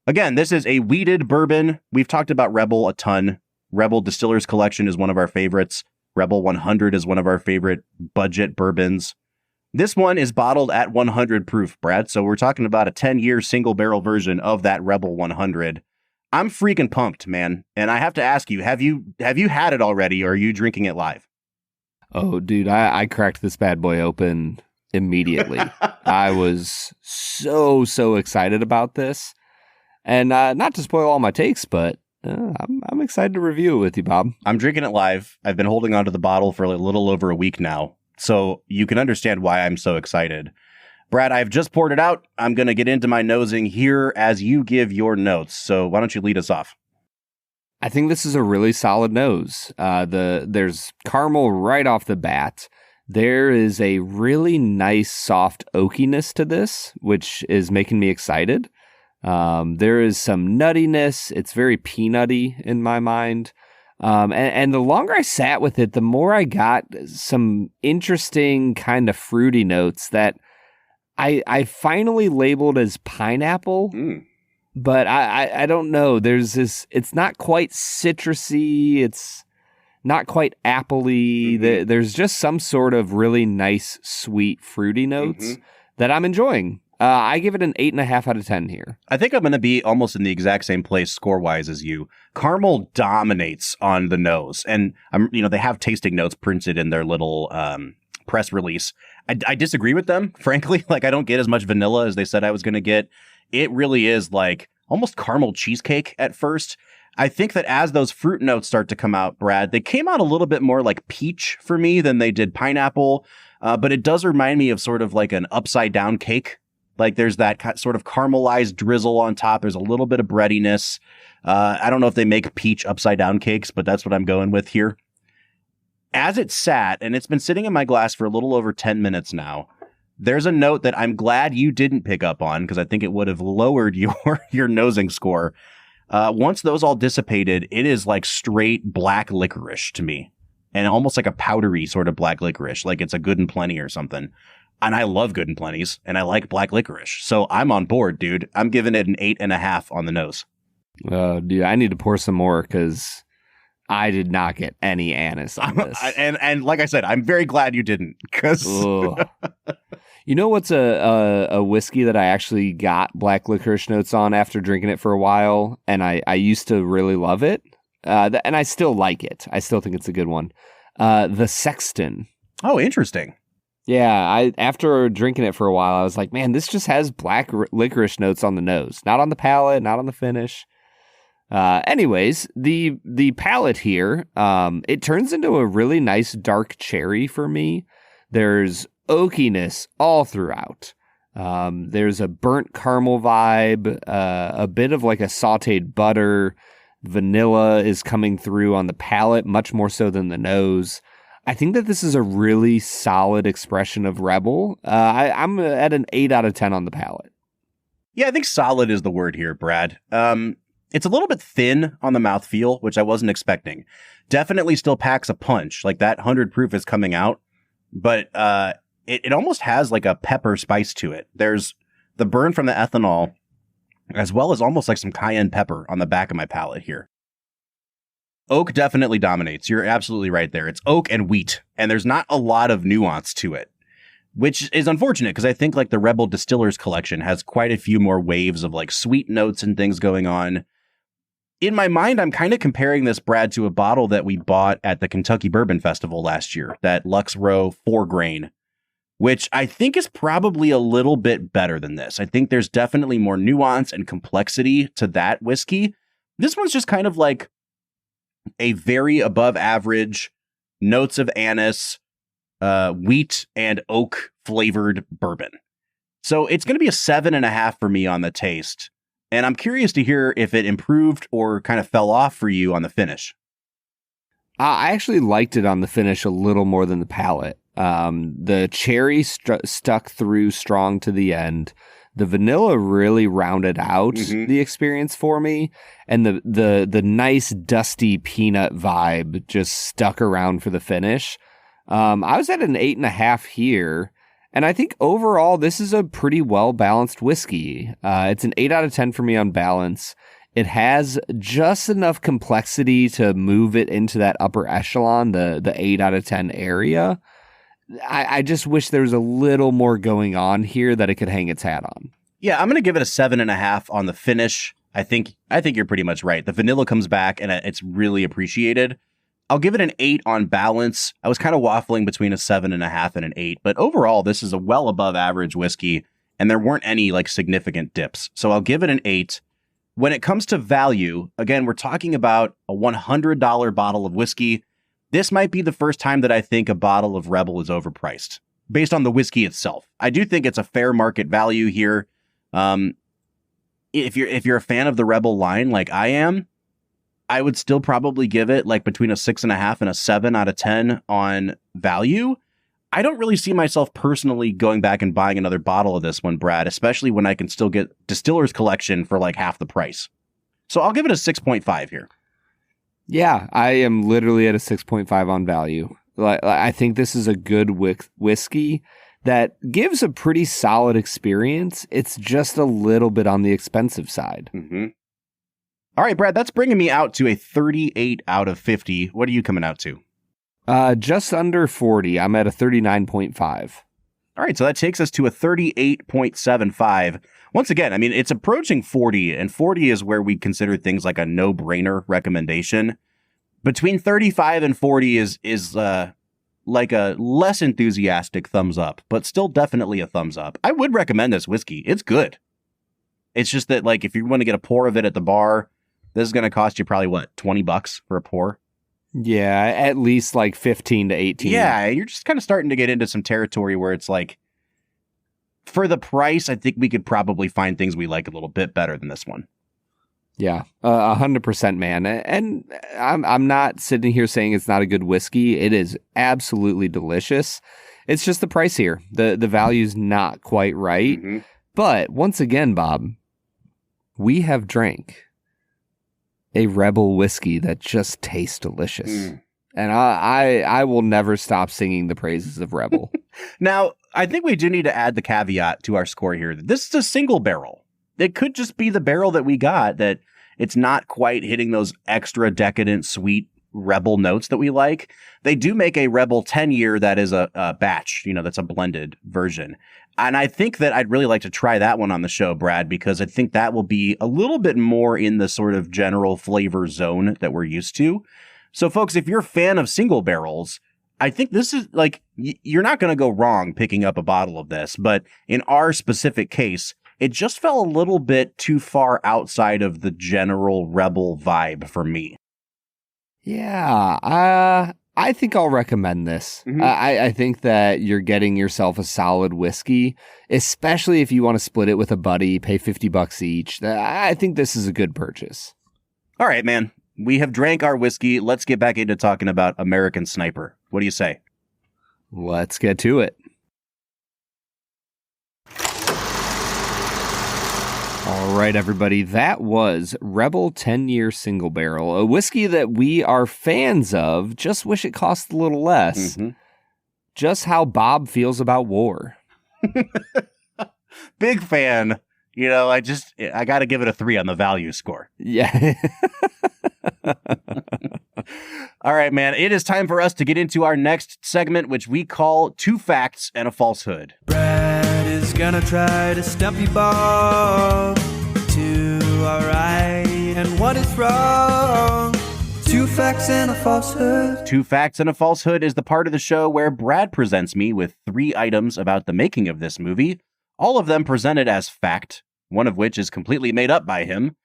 Again, this is a wheated bourbon. We've talked about Rebel a ton. Rebel Distillers Collection is one of our favorites. Rebel 100 is one of our favorite budget bourbons. This one is bottled at 100 proof, Brad. So we're talking about a 10-year single barrel version of that Rebel 100. I'm freaking pumped, man. And I have to ask you, have you had it already, or are you drinking it live? Oh, dude, I cracked this bad boy open immediately. I was so excited about this. And not to spoil all my takes, but I'm excited to review it with you, Bob. I'm drinking it live. I've been holding onto the bottle for a little over a week now. So you can understand why I'm so excited. Brad, I've just poured it out. I'm going to get into my nosing here as you give your notes. So why don't you lead us off? I think this is a really solid nose. There's caramel right off the bat. There is a really nice soft oakiness to this, which is making me excited. There is some nuttiness. It's very peanutty in my mind. And the longer I sat with it, the more I got some interesting kind of fruity notes that I finally labeled as pineapple. But I don't know. There's this, it's not quite citrusy. It's not quite appley. There's just some sort of really nice, sweet, fruity notes that I'm enjoying. I give it an 8.5 out of 10 here. I think I'm going to be almost in the exact same place score-wise as you. Caramel dominates on the nose. And, they have tasting notes printed in their little press release. I disagree with them, frankly. Like, I don't get as much vanilla as they said I was going to get. It really is like almost caramel cheesecake at first. I think that as those fruit notes start to come out, Brad, they came out a little bit more like peach for me than they did pineapple. But it does remind me of sort of like an upside down cake. Like there's that sort of caramelized drizzle on top. There's a little bit of breadiness. I don't know if they make peach upside down cakes, but that's what I'm going with here. As it sat, and it's been sitting in my glass for a little over 10 minutes now, there's a note that I'm glad you didn't pick up on because I think it would have lowered your nosing score. Once those all dissipated, it is like straight black licorice to me, and almost like a powdery sort of black licorice, like it's a Good and Plenty or something. And I love Good and Plenty's, and I like black licorice. So I'm on board, dude. I'm giving it an 8.5 on the nose. Dude, I need to pour some more because I did not get any anise on this. And like I said, I'm very glad you didn't. Because you know what's a whiskey that I actually got black licorice notes on after drinking it for a while, and I used to really love it, and I still like it. I still think it's a good one. The Sexton. Oh, interesting. Yeah, after drinking it for a while, I was like, man, this just has black licorice notes on the nose, not on the palate, not on the finish. Anyways, the palate here, it turns into a really nice dark cherry for me. There's oakiness all throughout. There's a burnt caramel vibe, a bit of like a sauteed butter. Vanilla is coming through on the palate, much more so than the nose. I think that this is a really solid expression of Rebel. I'm at an 8 out of 10 on the palate. Yeah, I think solid is the word here, Brad. It's a little bit thin on the mouthfeel, which I wasn't expecting. Definitely still packs a punch. Like that 100 proof is coming out, but it almost has like a pepper spice to it. There's the burn from the ethanol, as well as almost like some cayenne pepper on the back of my palate here. Oak definitely dominates. You're absolutely right there. It's oak and wheat, and there's not a lot of nuance to it, which is unfortunate because I think like the Rebel Distillers collection has quite a few more waves of like sweet notes and things going on. In my mind, I'm kind of comparing this, Brad, to a bottle that we bought at the Kentucky Bourbon Festival last year, that Lux Row 4-grain, which I think is probably a little bit better than this. I think there's definitely more nuance and complexity to that whiskey. This one's just kind of like a very above average notes of anise, wheat and oak flavored bourbon. So it's going to be a 7.5 for me on the taste. And I'm curious to hear if it improved or kind of fell off for you on the finish. I actually liked it on the finish a little more than the palate. The cherry stuck through strong to the end. The vanilla really rounded out the experience for me, and the nice dusty peanut vibe just stuck around for the finish. I was at an 8.5 here, and I think overall this is a pretty well balanced whiskey. It's an 8 out of 10 for me on balance. It has just enough complexity to move it into that upper echelon, the 8 out of 10 area. I just wish there was a little more going on here that it could hang its hat on. Yeah, I'm going to give it a 7.5 on the finish. I think you're pretty much right. The vanilla comes back and it's really appreciated. I'll give it an 8 on balance. I was kind of waffling between a 7.5 and an 8, but overall, this is a well above average whiskey, and there weren't any like significant dips. So I'll give it an 8. When it comes to value, again, we're talking about a $100 bottle of whiskey. This might be the first time that I think a bottle of Rebel is overpriced based on the whiskey itself. I do think it's a fair market value here. If you're a fan of the Rebel line like I am, I would still probably give it like between a 6.5 and a 7 out of 10 on value. I don't really see myself personally going back and buying another bottle of this one, Brad, especially when I can still get Distiller's Collection for like half the price. So I'll give it a 6.5 here. Yeah, I am literally at a 6.5 on value. I think this is a good whiskey that gives a pretty solid experience. It's just a little bit on the expensive side. Mm-hmm. All right, Brad, that's bringing me out to a 38 out of 50. What are you coming out to? Just under 40. I'm at a 39.5. All right, so that takes us to a 38.75. Once again, I mean, it's approaching 40, and 40 is where we consider things like a no-brainer recommendation. Between 35 and 40 is like a less enthusiastic thumbs up, but still definitely a thumbs up. I would recommend this whiskey. It's good. It's just that, like, if you want to get a pour of it at the bar, this is going to cost you probably, what, $20 for a pour? Yeah, at least like 15 to 18. Yeah, you're just kind of starting to get into some territory where it's like, for the price, I think we could probably find things we like a little bit better than this one. Yeah, 100%, man. And I'm not sitting here saying it's not a good whiskey. It is absolutely delicious. It's just the price here. The value's not quite right. Mm-hmm. But once again, Bob, we have drank a Rebel whiskey that just tastes delicious. Mm. And I will never stop singing the praises of Rebel. Now, I think we do need to add the caveat to our score here. This is a single barrel. It could just be the barrel that we got that it's not quite hitting those extra decadent, sweet Rebel notes that we like. They do make a Rebel 10-year that is a batch, that's a blended version. And I think that I'd really like to try that one on the show, Brad, because I think that will be a little bit more in the sort of general flavor zone that we're used to. So, folks, if you're a fan of single barrels, I think this is like, you're not going to go wrong picking up a bottle of this. But in our specific case, it just fell a little bit too far outside of the general Rebel vibe for me. Yeah, I think I'll recommend this. Mm-hmm. I think that you're getting yourself a solid whiskey, especially if you want to split it with a buddy, pay $50 each. I think this is a good purchase. All right, man. We have drank our whiskey. Let's get back into talking about American Sniper. What do you say? Let's get to it. All right, everybody, that was Rebel 10-Year Single Barrel, a whiskey that we are fans of, just wish it cost a little less. Mm-hmm. Just how Bob feels about war. Big fan. I got to give it a 3 on the value score. Yeah. All right, man, it is time for us to get into our next segment, which we call Two Facts and a Falsehood. Brad is gonna try to stump you, Bob, to all right and what is wrong. Two facts and a falsehood. Two Facts and a Falsehood is the part of the show where Brad presents me with 3 items about the making of this movie, all of them presented as fact, one of which is completely made up by him.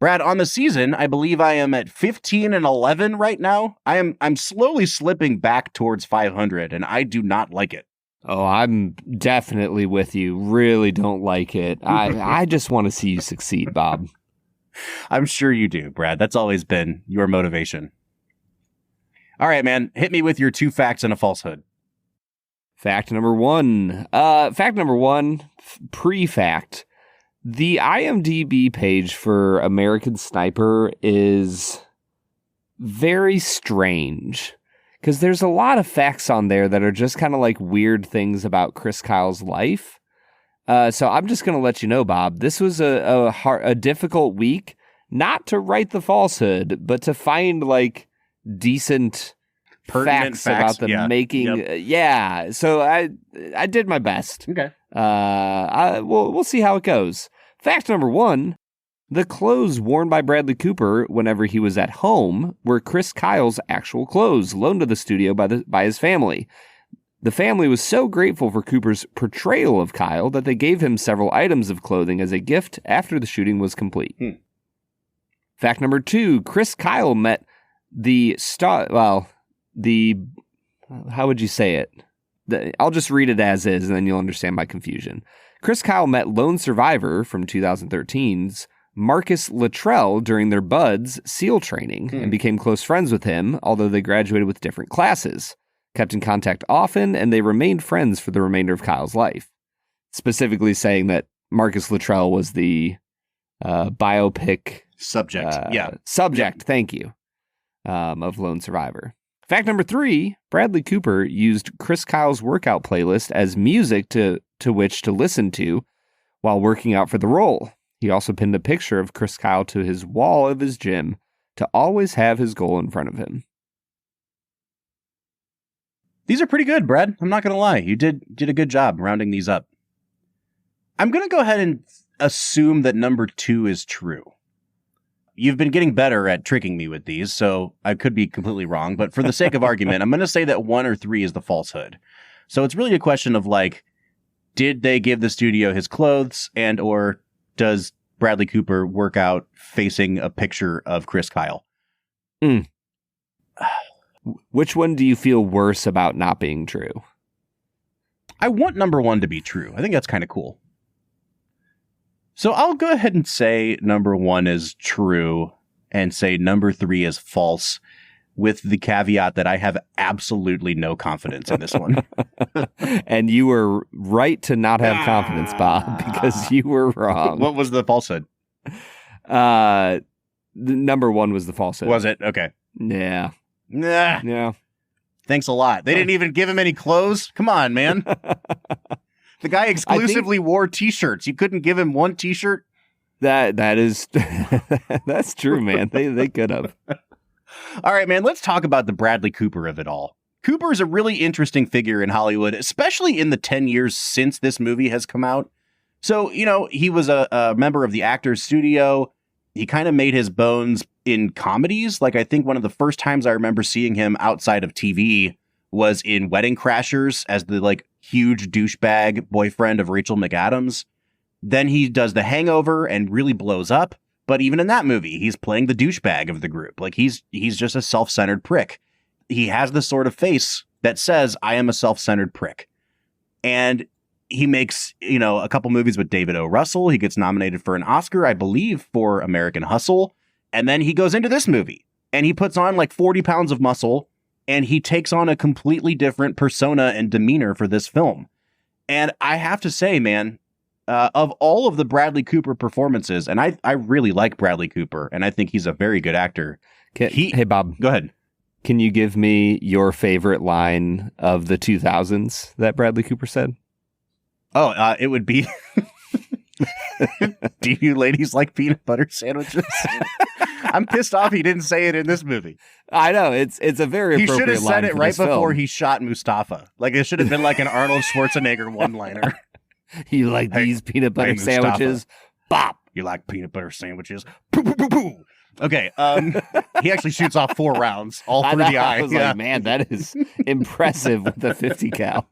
Brad, on the season, I believe I am at 15 and 11 right now. I'm slowly slipping back towards 500, and I do not like it. Oh, I'm definitely with you. Really don't like it. I just want to see you succeed, Bob. I'm sure you do, Brad. That's always been your motivation. All right, man. Hit me with your 2 facts and a falsehood. Fact number 1. Pre-fact. The IMDb page for American Sniper is very strange because there's a lot of facts on there that are just kind of like weird things about Chris Kyle's life. So I'm just going to let you know, Bob, this was a difficult week, not to write the falsehood, but to find like decent Pertinent facts about the making. Yep. So I did my best. Okay. We'll see how it goes. Fact number 1. The clothes worn by Bradley Cooper whenever he was at home were Chris Kyle's actual clothes, loaned to the studio by his family. The family was so grateful for Cooper's portrayal of Kyle that they gave him several items of clothing as a gift after the shooting was complete. Fact number 2, Chris Kyle met how would you say it? I'll just read it as is, and then you'll understand my confusion. Chris Kyle met lone survivor from 2013's Marcus Luttrell during their Buds SEAL training and became close friends with him, although they graduated with different classes. Kept in contact often, and they remained friends for the remainder of Kyle's life. Specifically saying that Marcus Luttrell was the biopic subject. Subject, thank you, of Lone Survivor. Fact number 3, Bradley Cooper used Chris Kyle's workout playlist as music to which to listen to while working out for the role. He also pinned a picture of Chris Kyle to his wall of his gym to always have his goal in front of him. These are pretty good, Brad. I'm not going to lie. You did a good job rounding these up. I'm going to go ahead and assume that number 2 is true. You've been getting better at tricking me with these, so I could be completely wrong. But for the sake of argument, I'm going to say that 1 or 3 is the falsehood. So it's really a question of did they give the studio his clothes, and or does Bradley Cooper work out facing a picture of Chris Kyle? Which one do you feel worse about not being true? I want number 1 to be true. I think that's kind of cool. So I'll go ahead and say number 1 is true and say number 3 is false, with the caveat that I have absolutely no confidence in this one. And you were right to not have confidence, Bob, because you were wrong. What was the falsehood? The number 1 was the falsehood. Was it? Okay. Yeah. Nah. Yeah. Thanks a lot. They didn't even give him any clothes. Come on, man. The guy exclusively wore T-shirts. You couldn't give him one T-shirt? That is that's true, man. They could have. All right, man, let's talk about the Bradley Cooper of it all. Cooper is a really interesting figure in Hollywood, especially in the 10 years since this movie has come out. So, he was a member of the Actors Studio. He kind of made his bones in comedies. I think one of the first times I remember seeing him outside of TV was in Wedding Crashers as the huge douchebag boyfriend of Rachel McAdams. Then he does The Hangover and really blows up. But even in that movie, he's playing the douchebag of the group. He's just a self-centered prick. He has the sort of face that says, I am a self-centered prick. And he makes, a couple movies with David O. Russell. He gets nominated for an Oscar, I believe, for American Hustle. And then he goes into this movie and he puts on 40 pounds of muscle and he takes on a completely different persona and demeanor for this film. And I have to say, man, of all of the Bradley Cooper performances, and I really like Bradley Cooper, and I think he's a very good actor. Hey, Bob. Go ahead. Can you give me your favorite line of the 2000s that Bradley Cooper said? Oh, it would be, do you ladies like peanut butter sandwiches? I'm pissed off he didn't say it in this movie. I know, it's a very appropriate line. He should have said it right before film. He shot Mustafa. It should have been an Arnold Schwarzenegger one-liner. You like these peanut butter sandwiches? Bop! You like peanut butter sandwiches? Poo, poo, poo, poo. Okay, he actually shoots off 4 rounds, all through the eye. I was like, man, that is impressive with the 50 cal.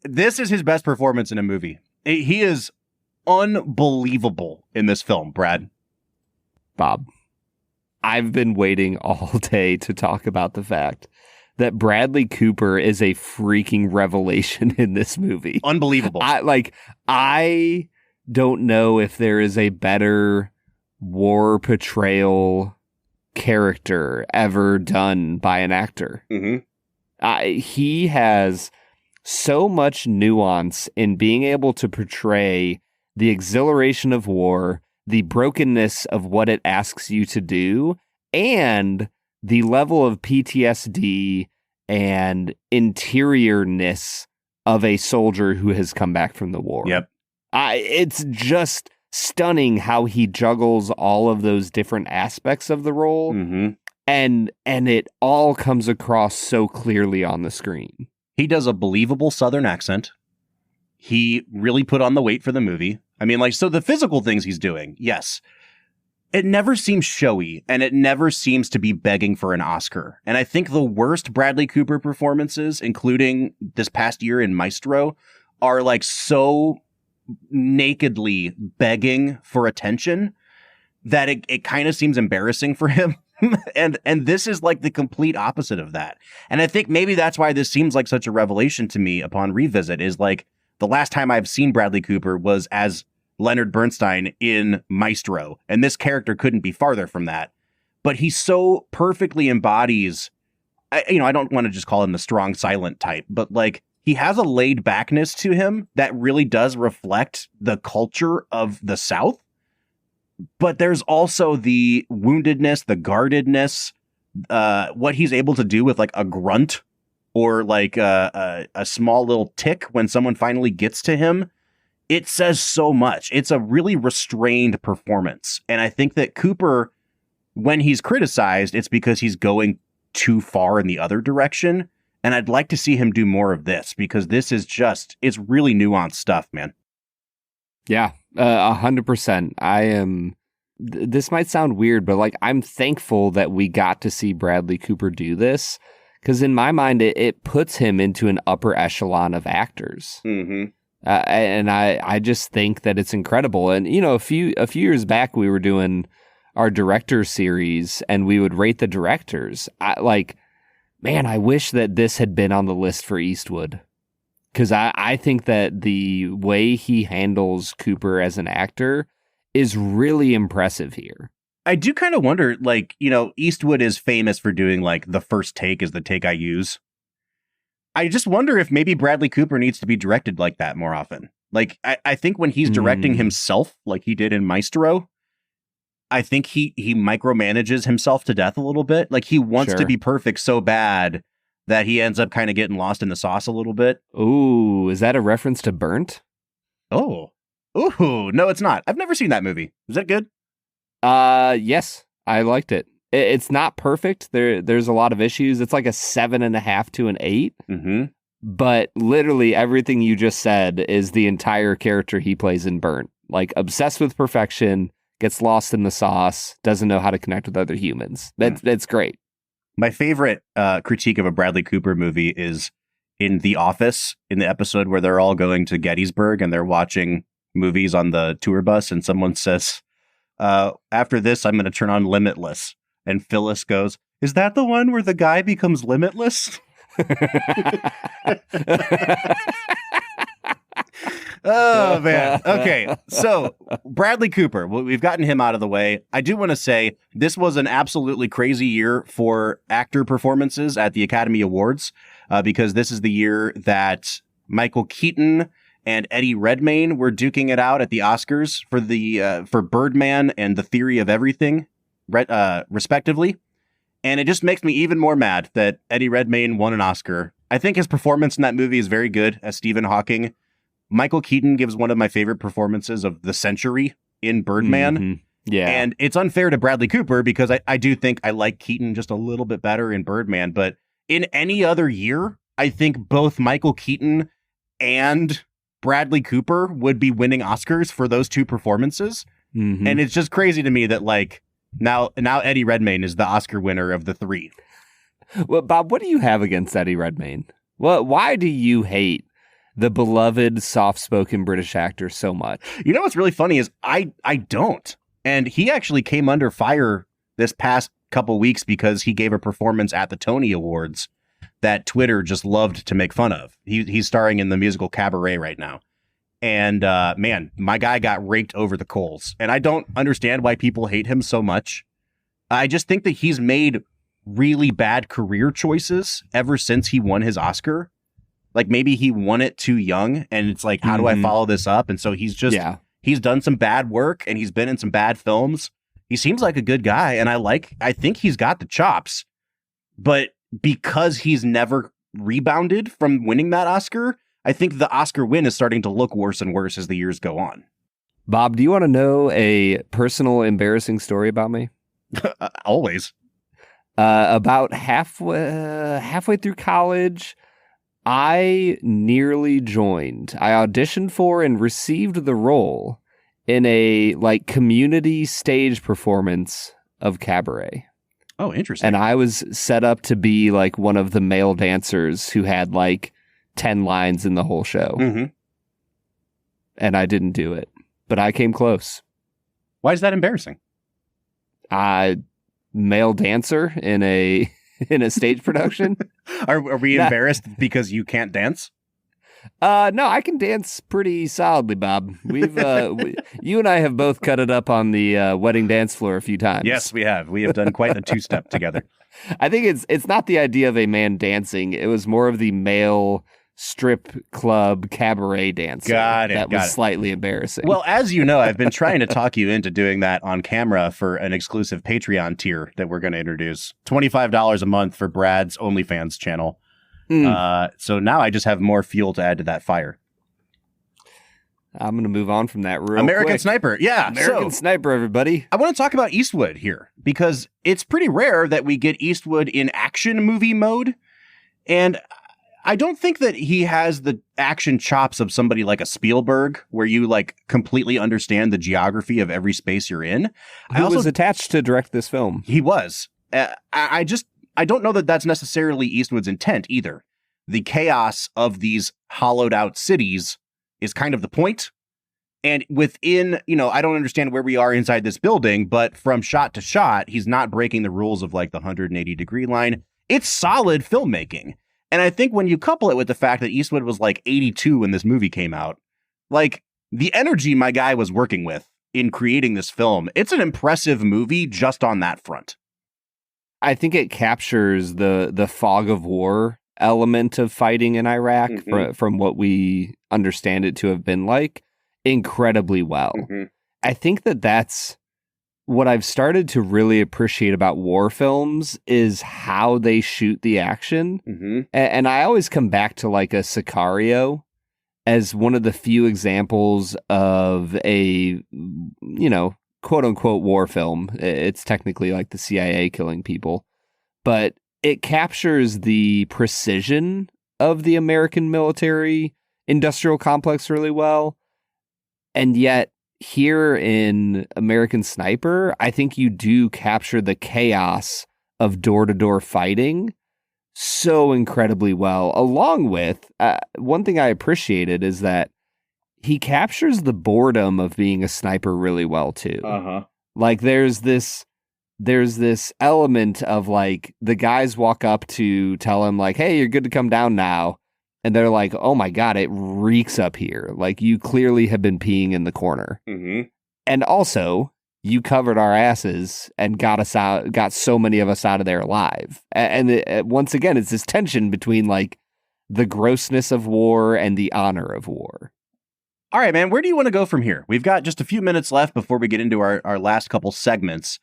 This is his best performance in a movie. He is unbelievable in this film, Brad. Bob, I've been waiting all day to talk about the fact that Bradley Cooper is a freaking revelation in this movie. Unbelievable. I don't know if there is a better war portrayal character ever done by an actor. Mm-hmm. He has so much nuance in being able to portray the exhilaration of war, the brokenness of what it asks you to do, and the level of PTSD and interiorness of a soldier who has come back from the war. Yep. It's just stunning how he juggles all of those different aspects of the role. Mm-hmm. And it all comes across so clearly on the screen. He does a believable Southern accent. He really put on the weight for the movie. I mean, like, so the physical things he's doing, yes. It never seems showy, and it never seems to be begging for an Oscar. And I think the worst Bradley Cooper performances, including this past year in Maestro, are like so nakedly begging for attention that it kind of seems embarrassing for him. and this is like the complete opposite of that. And I think maybe that's why this seems like such a revelation to me upon revisit, is like the last time I've seen Bradley Cooper was as Leonard Bernstein in Maestro. And this character couldn't be farther from that. But he so perfectly embodies, I don't want to just call him the strong silent type, but like he has a laid backness to him that really does reflect the culture of the South. But there's also the woundedness, the guardedness, what he's able to do with like a grunt or like a small little tick when someone finally gets to him. It says so much. It's a really restrained performance. And I think that Cooper, when he's criticized, it's because he's going too far in the other direction. And I'd like to see him do more of this, because this is just, it's really nuanced stuff, man. Yeah, 100%. This might sound weird, but like I'm thankful that we got to see Bradley Cooper do this, because in my mind, it puts him into an upper echelon of actors. Mm-hmm. And I just think that it's incredible. And, a few years back, we were doing our director series and we would rate the directors. I wish that this had been on the list for Eastwood, because I think that the way he handles Cooper as an actor is really impressive here. I do kind of wonder, like, Eastwood is famous for doing like the first take is the take I use. I just wonder if maybe Bradley Cooper needs to be directed like that more often. Like, I think when he's directing himself, like he did in Maestro, I think he micromanages himself to death a little bit. Like, he wants to be perfect so bad that he ends up kind of getting lost in the sauce a little bit. Ooh, is that a reference to Burnt? Oh. Ooh, no, it's not. I've never seen that movie. Is that good? Yes, I liked it. It's not perfect. There's a lot of issues. It's like a 7.5 to an 8. Mm-hmm. But literally everything you just said is the entire character he plays in Burnt. Like, obsessed with perfection, gets lost in the sauce, doesn't know how to connect with other humans. That's great. My favorite critique of a Bradley Cooper movie is in The Office, in the episode where they're all going to Gettysburg and they're watching movies on the tour bus, and someone says, after this, I'm going to turn on Limitless. And Phyllis goes, is that the one where the guy becomes limitless? Oh, man. Okay. So Bradley Cooper, we've gotten him out of the way. I do want to say this was an absolutely crazy year for actor performances at the Academy Awards, because this is the year that Michael Keaton and Eddie Redmayne were duking it out at the Oscars for Birdman and The Theory of Everything, respectively. And it just makes me even more mad that Eddie Redmayne won an Oscar. I think his performance in that movie is very good as Stephen Hawking. Michael Keaton gives one of my favorite performances of the century in Birdman. Mm-hmm. Yeah. And it's unfair to Bradley Cooper because I do think I like Keaton just a little bit better in Birdman. But in any other year, I think both Michael Keaton and Bradley Cooper would be winning Oscars for those two performances. Mm-hmm. And it's just crazy to me that like now Eddie Redmayne is the Oscar winner of the three. Well, Bob, what do you have against Eddie Redmayne? Well, why do you hate the beloved soft-spoken British actor so much? You know what's really funny is I don't. And he actually came under fire this past couple weeks because he gave a performance at the Tony Awards that Twitter just loved to make fun of. He's starring in the musical Cabaret right now. And man, my guy got raked over the coals. And I don't understand why people hate him so much. I just think that he's made really bad career choices ever since he won his Oscar. Like maybe he won it too young and it's like, how do I follow this up? And so he's just, he's done some bad work and he's been in some bad films. He seems like a good guy. And I think he's got the chops, but because he's never rebounded from winning that Oscar, I think the Oscar win is starting to look worse and worse as the years go on. Bob, do you want to know a personal embarrassing story about me? Always. About halfway through college, I nearly joined. I auditioned for and received the role in a like community stage performance of Cabaret. Oh, interesting. And I was set up to be like one of the male dancers who had like 10 lines in the whole show. Mm-hmm. And I didn't do it, but I came close. Why is that embarrassing? Male dancer in a stage production. Are we embarrassed because you can't dance? No, I can dance pretty solidly, Bob. We've you and I have both cut it up on the wedding dance floor a few times. Yes, we have. We have done quite a two-step together. I think it's not the idea of a man dancing. It was more of the male strip club cabaret dancer. Got it. That was slightly embarrassing. Well, as you know, I've been trying to talk you into doing that on camera for an exclusive Patreon tier that we're going to introduce. $25 a month for Brad's OnlyFans channel. So now I just have more fuel to add to that fire. I'm going to move on from that real American quick. Sniper. Yeah. American Sniper, everybody. I want to talk about Eastwood here because it's pretty rare that we get Eastwood in action movie mode. And I don't think that he has the action chops of somebody like a Spielberg, where you like completely understand the geography of every space you're in. Who was attached to direct this film? He was. I don't know that that's necessarily Eastwood's intent either. The chaos of these hollowed out cities is kind of the point. And within, I don't understand where we are inside this building, but from shot to shot, he's not breaking the rules of like the 180-degree line. It's solid filmmaking. And I think when you couple it with the fact that Eastwood was like 82 when this movie came out, like the energy my guy was working with in creating this film, it's an impressive movie just on that front. I think it captures the fog of war element of fighting in Iraq from what we understand it to have been like incredibly well. Mm-hmm. I think that's what I've started to really appreciate about war films is how they shoot the action. Mm-hmm. And I always come back to like a Sicario as one of the few examples of a, quote unquote war film. It's technically like the CIA killing people, but it captures the precision of the American military industrial complex really well. And yet, here in American Sniper, I think you do capture the chaos of door-to-door fighting so incredibly well. Along with, one thing I appreciated is that he captures the boredom of being a sniper really well, too. Uh-huh. Like, there's this element of, like, the guys walk up to tell him, like, hey, you're good to come down now. And they're like, oh my God, it reeks up here. Like, you clearly have been peeing in the corner. Mm-hmm. And also, you covered our asses and got so many of us out of there alive. And once again, it's this tension between, like, the grossness of war and the honor of war. All right, man, where do you want to go from here? We've got just a few minutes left before we get into our last couple segments.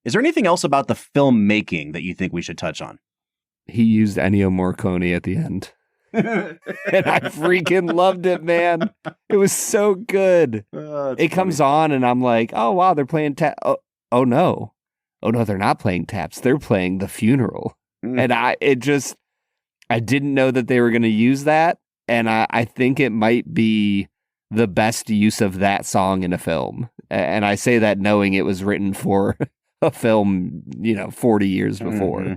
Is there anything else about the filmmaking that you think we should touch on? He used Ennio Morricone at the end. And I freaking loved it, man. It was so good. It comes on and I'm like, oh, wow, they're playing tap. Oh, no. Oh, no, they're not playing taps. They're playing The Funeral. And I didn't know that they were going to use that. And I think it might be the best use of that song in a film. And I say that knowing it was written for a film, 40 years before. Mm-hmm.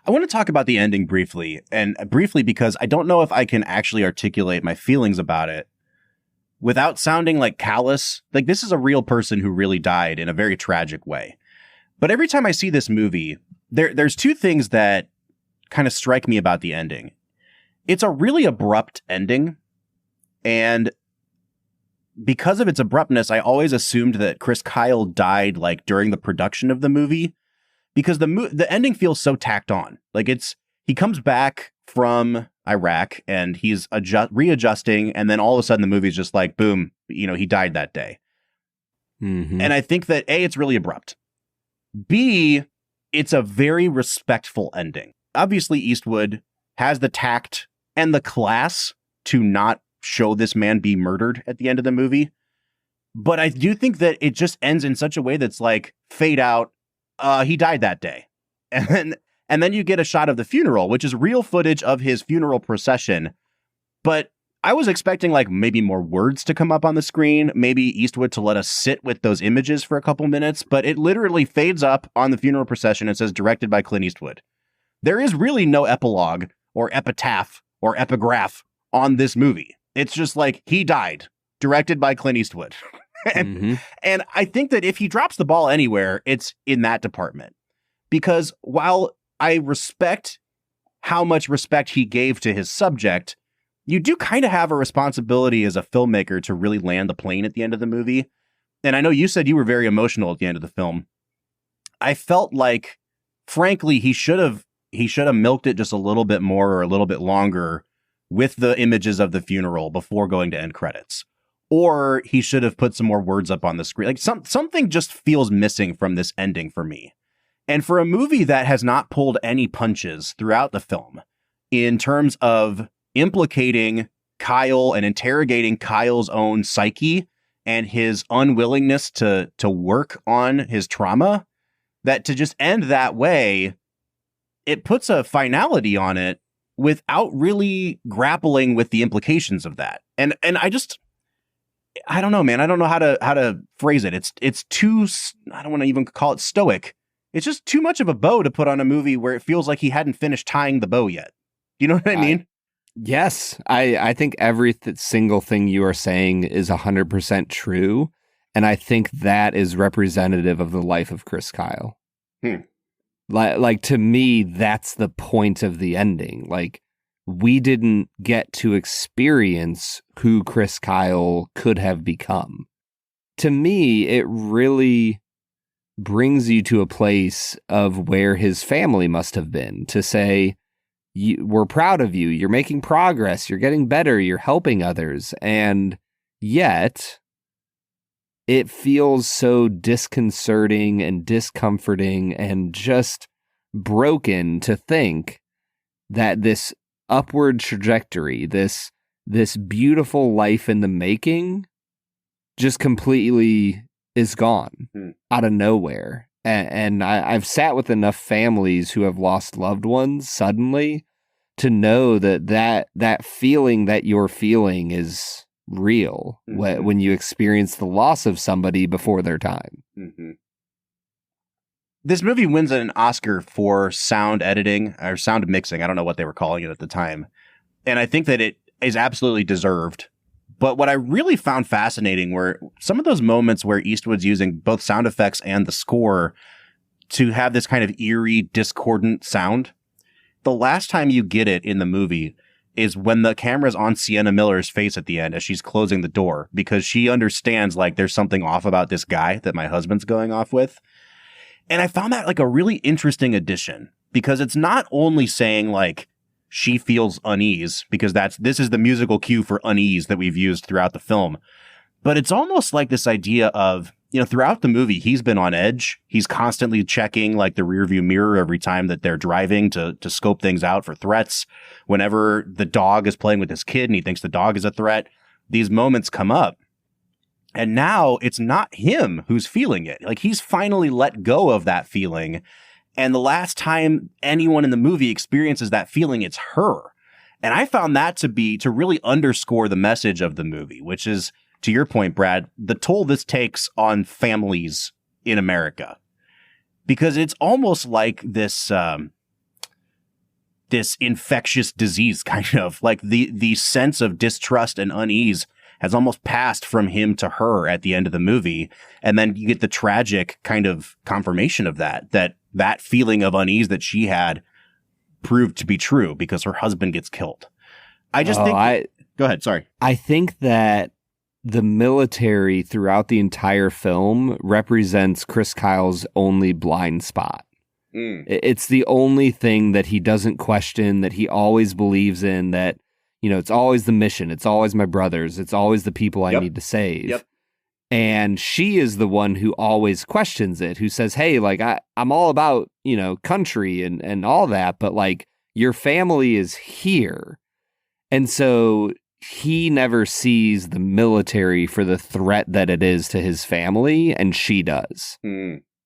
I want to talk about the ending briefly, and briefly because I don't know if I can actually articulate my feelings about it without sounding like callous. Like, this is a real person who really died in a very tragic way. But every time I see this movie, there's two things that kind of strike me about the ending. It's a really abrupt ending, and because of its abruptness, I always assumed that Chris Kyle died like during the production of the movie. Because the ending feels so tacked on. Like, he comes back from Iraq and he's readjusting, and then all of a sudden the movie's just like, boom, he died that day. Mm-hmm. And I think that A, it's really abrupt. B, it's a very respectful ending. Obviously, Eastwood has the tact and the class to not show this man be murdered at the end of the movie. But I do think that it just ends in such a way that's like, fade out. He died that day. And then you get a shot of the funeral, which is real footage of his funeral procession. But I was expecting like maybe more words to come up on the screen, maybe Eastwood to let us sit with those images for a couple minutes, but it literally fades up on the funeral procession and says directed by Clint Eastwood. There is really no epilogue or epitaph or epigraph on this movie. It's just like he died, directed by Clint Eastwood. And I think that if he drops the ball anywhere, it's in that department. Because while I respect how much respect he gave to his subject, you do kind of have a responsibility as a filmmaker to really land the plane at the end of the movie. And I know you said you were very emotional at the end of the film. I felt like, frankly, he should have milked it just a little bit more or a little bit longer with the images of the funeral before going to end credits. Or he should have put some more words up on the screen. Like something just feels missing from this ending for me. And for a movie that has not pulled any punches throughout the film in terms of implicating Kyle and interrogating Kyle's own psyche and his unwillingness to work on his trauma, that to just end that way, it puts a finality on it without really grappling with the implications of that. And I don't know, man. I don't know how to phrase it. It's too, I don't want to even call it stoic. It's just too much of a bow to put on a movie where it feels like he hadn't finished tying the bow yet. You know what I mean? Yes. I think every single thing you are saying is 100% true. And I think that is representative of the life of Chris Kyle. Like to me, that's the point of the ending. Like, we didn't get to experience who Chris Kyle could have become. To me, it really brings you to a place of where his family must have been to say, we're proud of you. You're making progress. You're getting better. You're helping others. And yet it feels so disconcerting and discomforting and just broken to think that this upward trajectory, this beautiful life in the making, just completely is gone out of nowhere. And I've sat with enough families who have lost loved ones suddenly to know that feeling that you're feeling is real when you experience the loss of somebody before their time. This movie wins an Oscar for sound editing or sound mixing. I don't know what they were calling it at the time. And I think that it is absolutely deserved. But what I really found fascinating were some of those moments where Eastwood's using both sound effects and the score to have this kind of eerie, discordant sound. The last time you get it in the movie is when the camera's on Sienna Miller's face at the end as she's closing the door, because she understands like there's something off about this guy that my husband's going off with. And I found that like a really interesting addition, because it's not only saying like she feels unease, because this is the musical cue for unease that we've used throughout the film. But it's almost like this idea of, throughout the movie, he's been on edge. He's constantly checking like the rearview mirror every time that they're driving to scope things out for threats. Whenever the dog is playing with his kid and he thinks the dog is a threat, these moments come up. And now it's not him who's feeling it. Like, he's finally let go of that feeling. And the last time anyone in the movie experiences that feeling, it's her. And I found that to really underscore the message of the movie, which is, to your point, Brad, the toll this takes on families in America. Because it's almost like this infectious disease, kind of. Like the sense of distrust and unease has almost passed from him to her at the end of the movie. And then you get the tragic kind of confirmation of that feeling of unease that she had proved to be true because her husband gets killed. I just think... Go ahead, sorry. I think that the military throughout the entire film represents Chris Kyle's only blind spot. It's the only thing that he doesn't question, that he always believes in, that it's always the mission. It's always my brothers. It's always the people I need to save. Yep. And she is the one who always questions it, who says, hey, like, I'm all about, country and all that, but like, your family is here. And so he never sees the military for the threat that it is to his family, and she does.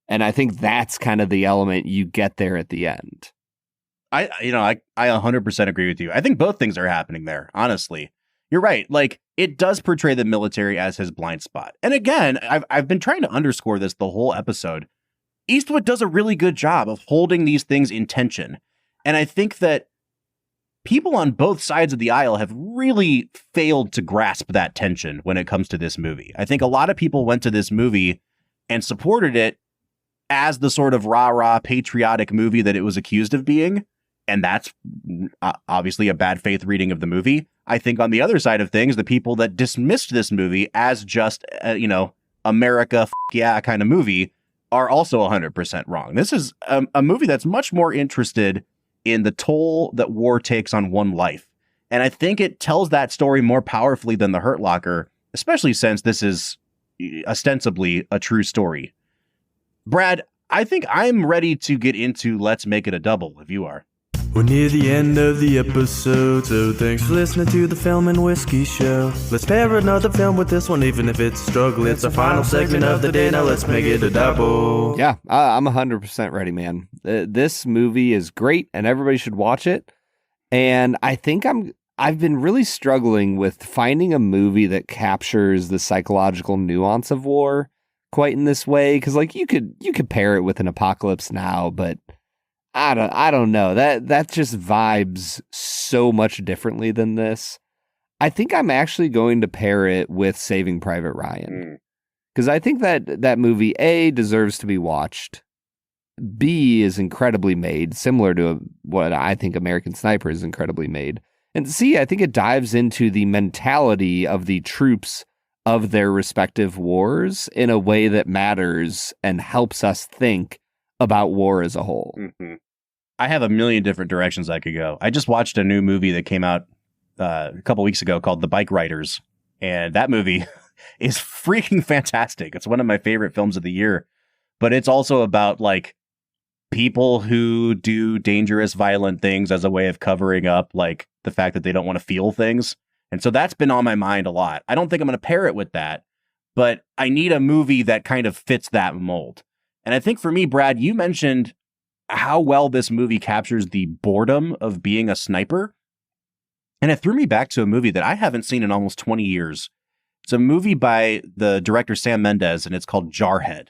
And I think that's kind of the element you get there at the end. I 100% agree with you. I think both things are happening there, honestly. You're right. Like, it does portray the military as his blind spot. And again, I've been trying to underscore this the whole episode. Eastwood does a really good job of holding these things in tension. And I think that people on both sides of the aisle have really failed to grasp that tension when it comes to this movie. I think a lot of people went to this movie and supported it as the sort of rah-rah patriotic movie that it was accused of being. And that's obviously a bad faith reading of the movie. I think on the other side of things, the people that dismissed this movie as just, America, yeah, kind of movie are also 100% wrong. This is a movie that's much more interested in the toll that war takes on one life. And I think it tells that story more powerfully than The Hurt Locker, especially since this is ostensibly a true story. Brad, I think I'm ready to get into Let's Make It a Double, if you are. We're near the end of the episode, so thanks for listening to the Film and Whiskey Show. Let's pair another film with this one, even if it's a struggle. It's our final segment of the day, now let's make it a double. Yeah, I'm 100% ready, man. This movie is great, and everybody should watch it. And I think I've been really struggling with finding a movie that captures the psychological nuance of war quite in this way, because like you could pair it with an Apocalypse Now, but I don't know. That just vibes so much differently than this. I think I'm actually going to pair it with Saving Private Ryan. Because I think that movie, A, deserves to be watched. B, is incredibly made, similar to what I think American Sniper is incredibly made. And C, I think it dives into the mentality of the troops of their respective wars in a way that matters and helps us think about war as a whole. Mm-hmm. I have a million different directions I could go. I just watched a new movie that came out a couple weeks ago called The Bike Riders. And that movie is freaking fantastic. It's one of my favorite films of the year. But it's also about like people who do dangerous, violent things as a way of covering up like the fact that they don't want to feel things. And so that's been on my mind a lot. I don't think I'm going to pair it with that, but I need a movie that kind of fits that mold. And I think for me, Brad, you mentioned how well this movie captures the boredom of being a sniper. And it threw me back to a movie that I haven't seen in almost 20 years. It's a movie by the director Sam Mendes, and it's called Jarhead.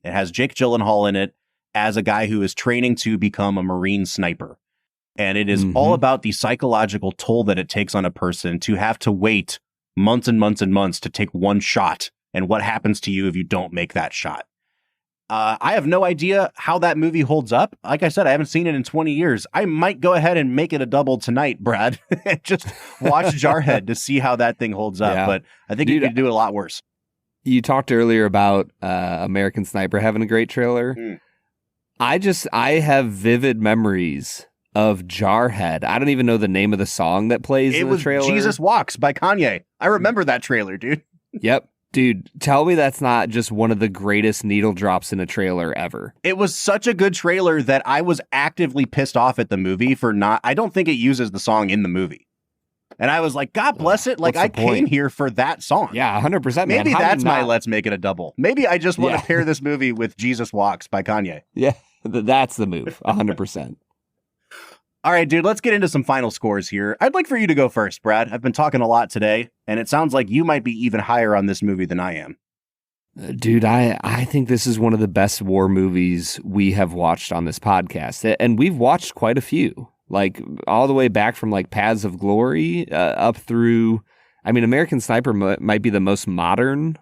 It has Jake Gyllenhaal in it as a guy who is training to become a Marine sniper. And it is all about the psychological toll that it takes on a person to have to wait months and months and months to take one shot, and what happens to you if you don't make that shot. I have no idea how that movie holds up. Like I said, I haven't seen it in 20 years. I might go ahead and make it a double tonight, Brad. Just watch Jarhead to see how that thing holds up. Yeah. But I think you could do it a lot worse. You talked earlier about American Sniper having a great trailer. I have vivid memories of Jarhead. I don't even know the name of the song that plays in the trailer. It was Jesus Walks by Kanye. I remember that trailer, dude. Yep. Dude, tell me that's not just one of the greatest needle drops in a trailer ever. It was such a good trailer that I was actively pissed off at the movie for not... I don't think it uses the song in the movie. And I was like, God bless it. Like, I came here for that song. Yeah, 100%, man. Maybe that's my Let's Make It a Double. Maybe I just want to pair this movie with Jesus Walks by Kanye. Yeah, that's the move. 100%. All right, dude, let's get into some final scores here. I'd like for you to go first, Brad. I've been talking a lot today, and it sounds like you might be even higher on this movie than I am. Dude, I think this is one of the best war movies we have watched on this podcast. And we've watched quite a few, like all the way back from like Paths of Glory up through, I mean, American Sniper might be the most modern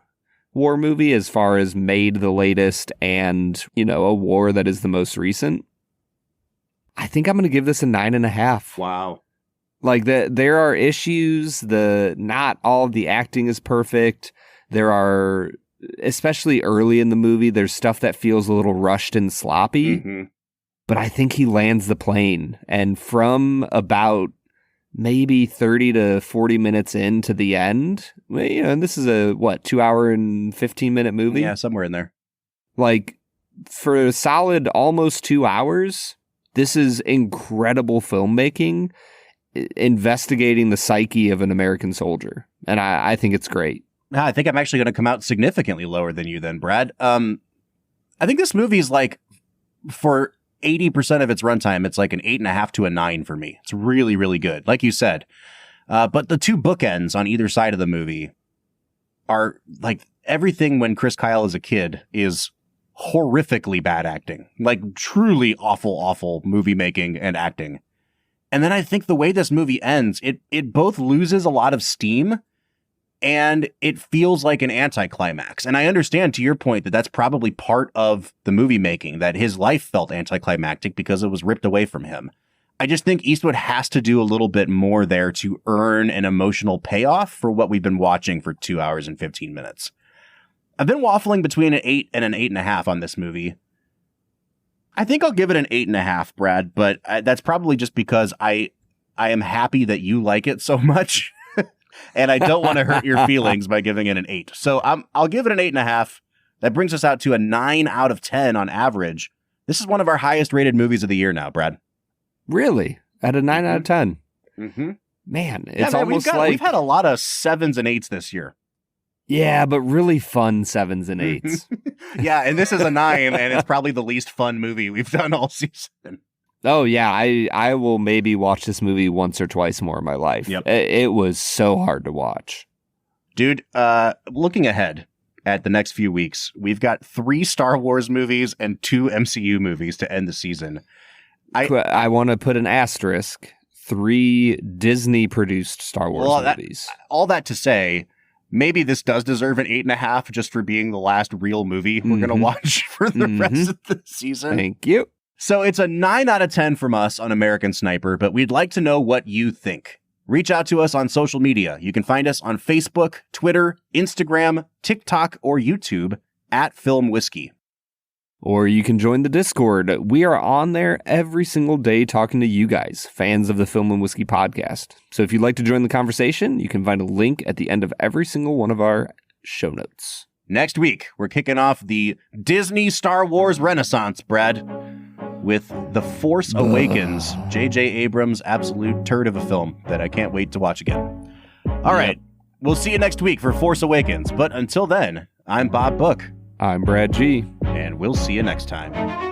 war movie as far as made the latest and, you know, a war that is the most recent. I think I'm going to give this a 9.5. Wow. Like there are issues. Not all of the acting is perfect. There are, especially early in the movie, there's stuff that feels a little rushed and sloppy. But I think he lands the plane. And from about maybe 30 to 40 minutes into the end, you know, and this is a 2 hour and 15 minute movie? Yeah, somewhere in there. Like for a solid almost 2 hours. This is incredible filmmaking, investigating the psyche of an American soldier. And I think it's great. I think I'm actually going to come out significantly lower than you then, Brad. I think this movie is like, for 80% of its runtime, it's like an 8.5 to a 9 for me. It's really, really good. Like you said. But the two bookends on either side of the movie are like everything when Chris Kyle is a kid is horrifically bad acting, like truly awful, awful movie making and acting. And then I think the way this movie ends, it both loses a lot of steam and it feels like an anticlimax. And I understand, to your point, that that's probably part of the movie making, that his life felt anticlimactic because it was ripped away from him. I just think Eastwood has to do a little bit more there to earn an emotional payoff for what we've been watching for 2 hours and 15 minutes. I've been waffling between an 8 and an 8.5 on this movie. I think I'll give it an 8.5, Brad, but that's probably just because I am happy that you like it so much. And I don't want to hurt your feelings by giving it an 8. So I'll give it an 8.5. That brings us out to a 9 out of 10 on average. This is one of our highest rated movies of the year now, Brad. Really? At a 9 out of 10? Mm-hmm. Man, it's almost we've had a lot of 7s and 8s this year. Yeah, but really fun 7s and 8s. Yeah, and this is a 9, and it's probably the least fun movie we've done all season. Oh, yeah, I will maybe watch this movie once or twice more in my life. Yep. It was so hard to watch. Dude, looking ahead at the next few weeks, we've got 3 Star Wars movies and 2 MCU movies to end the season. I want to put an asterisk. 3 Disney-produced Star Wars movies. All that to say, maybe this does deserve an 8.5 just for being the last real movie we're going to watch for the rest of the season. Thank you. So it's a 9 out of 10 from us on American Sniper, but we'd like to know what you think. Reach out to us on social media. You can find us on Facebook, Twitter, Instagram, TikTok, or YouTube at Film Whiskey. Or you can join the Discord. We are on there every single day talking to you guys, fans of the Film and Whiskey podcast. So if you'd like to join the conversation, you can find a link at the end of every single one of our show notes. Next week, we're kicking off the Disney Star Wars Renaissance, Brad, with The Force Awakens, J.J. Abrams' absolute turd of a film that I can't wait to watch again. All right, we'll see you next week for Force Awakens. But until then, I'm Bob Book. I'm Brad G. And we'll see you next time.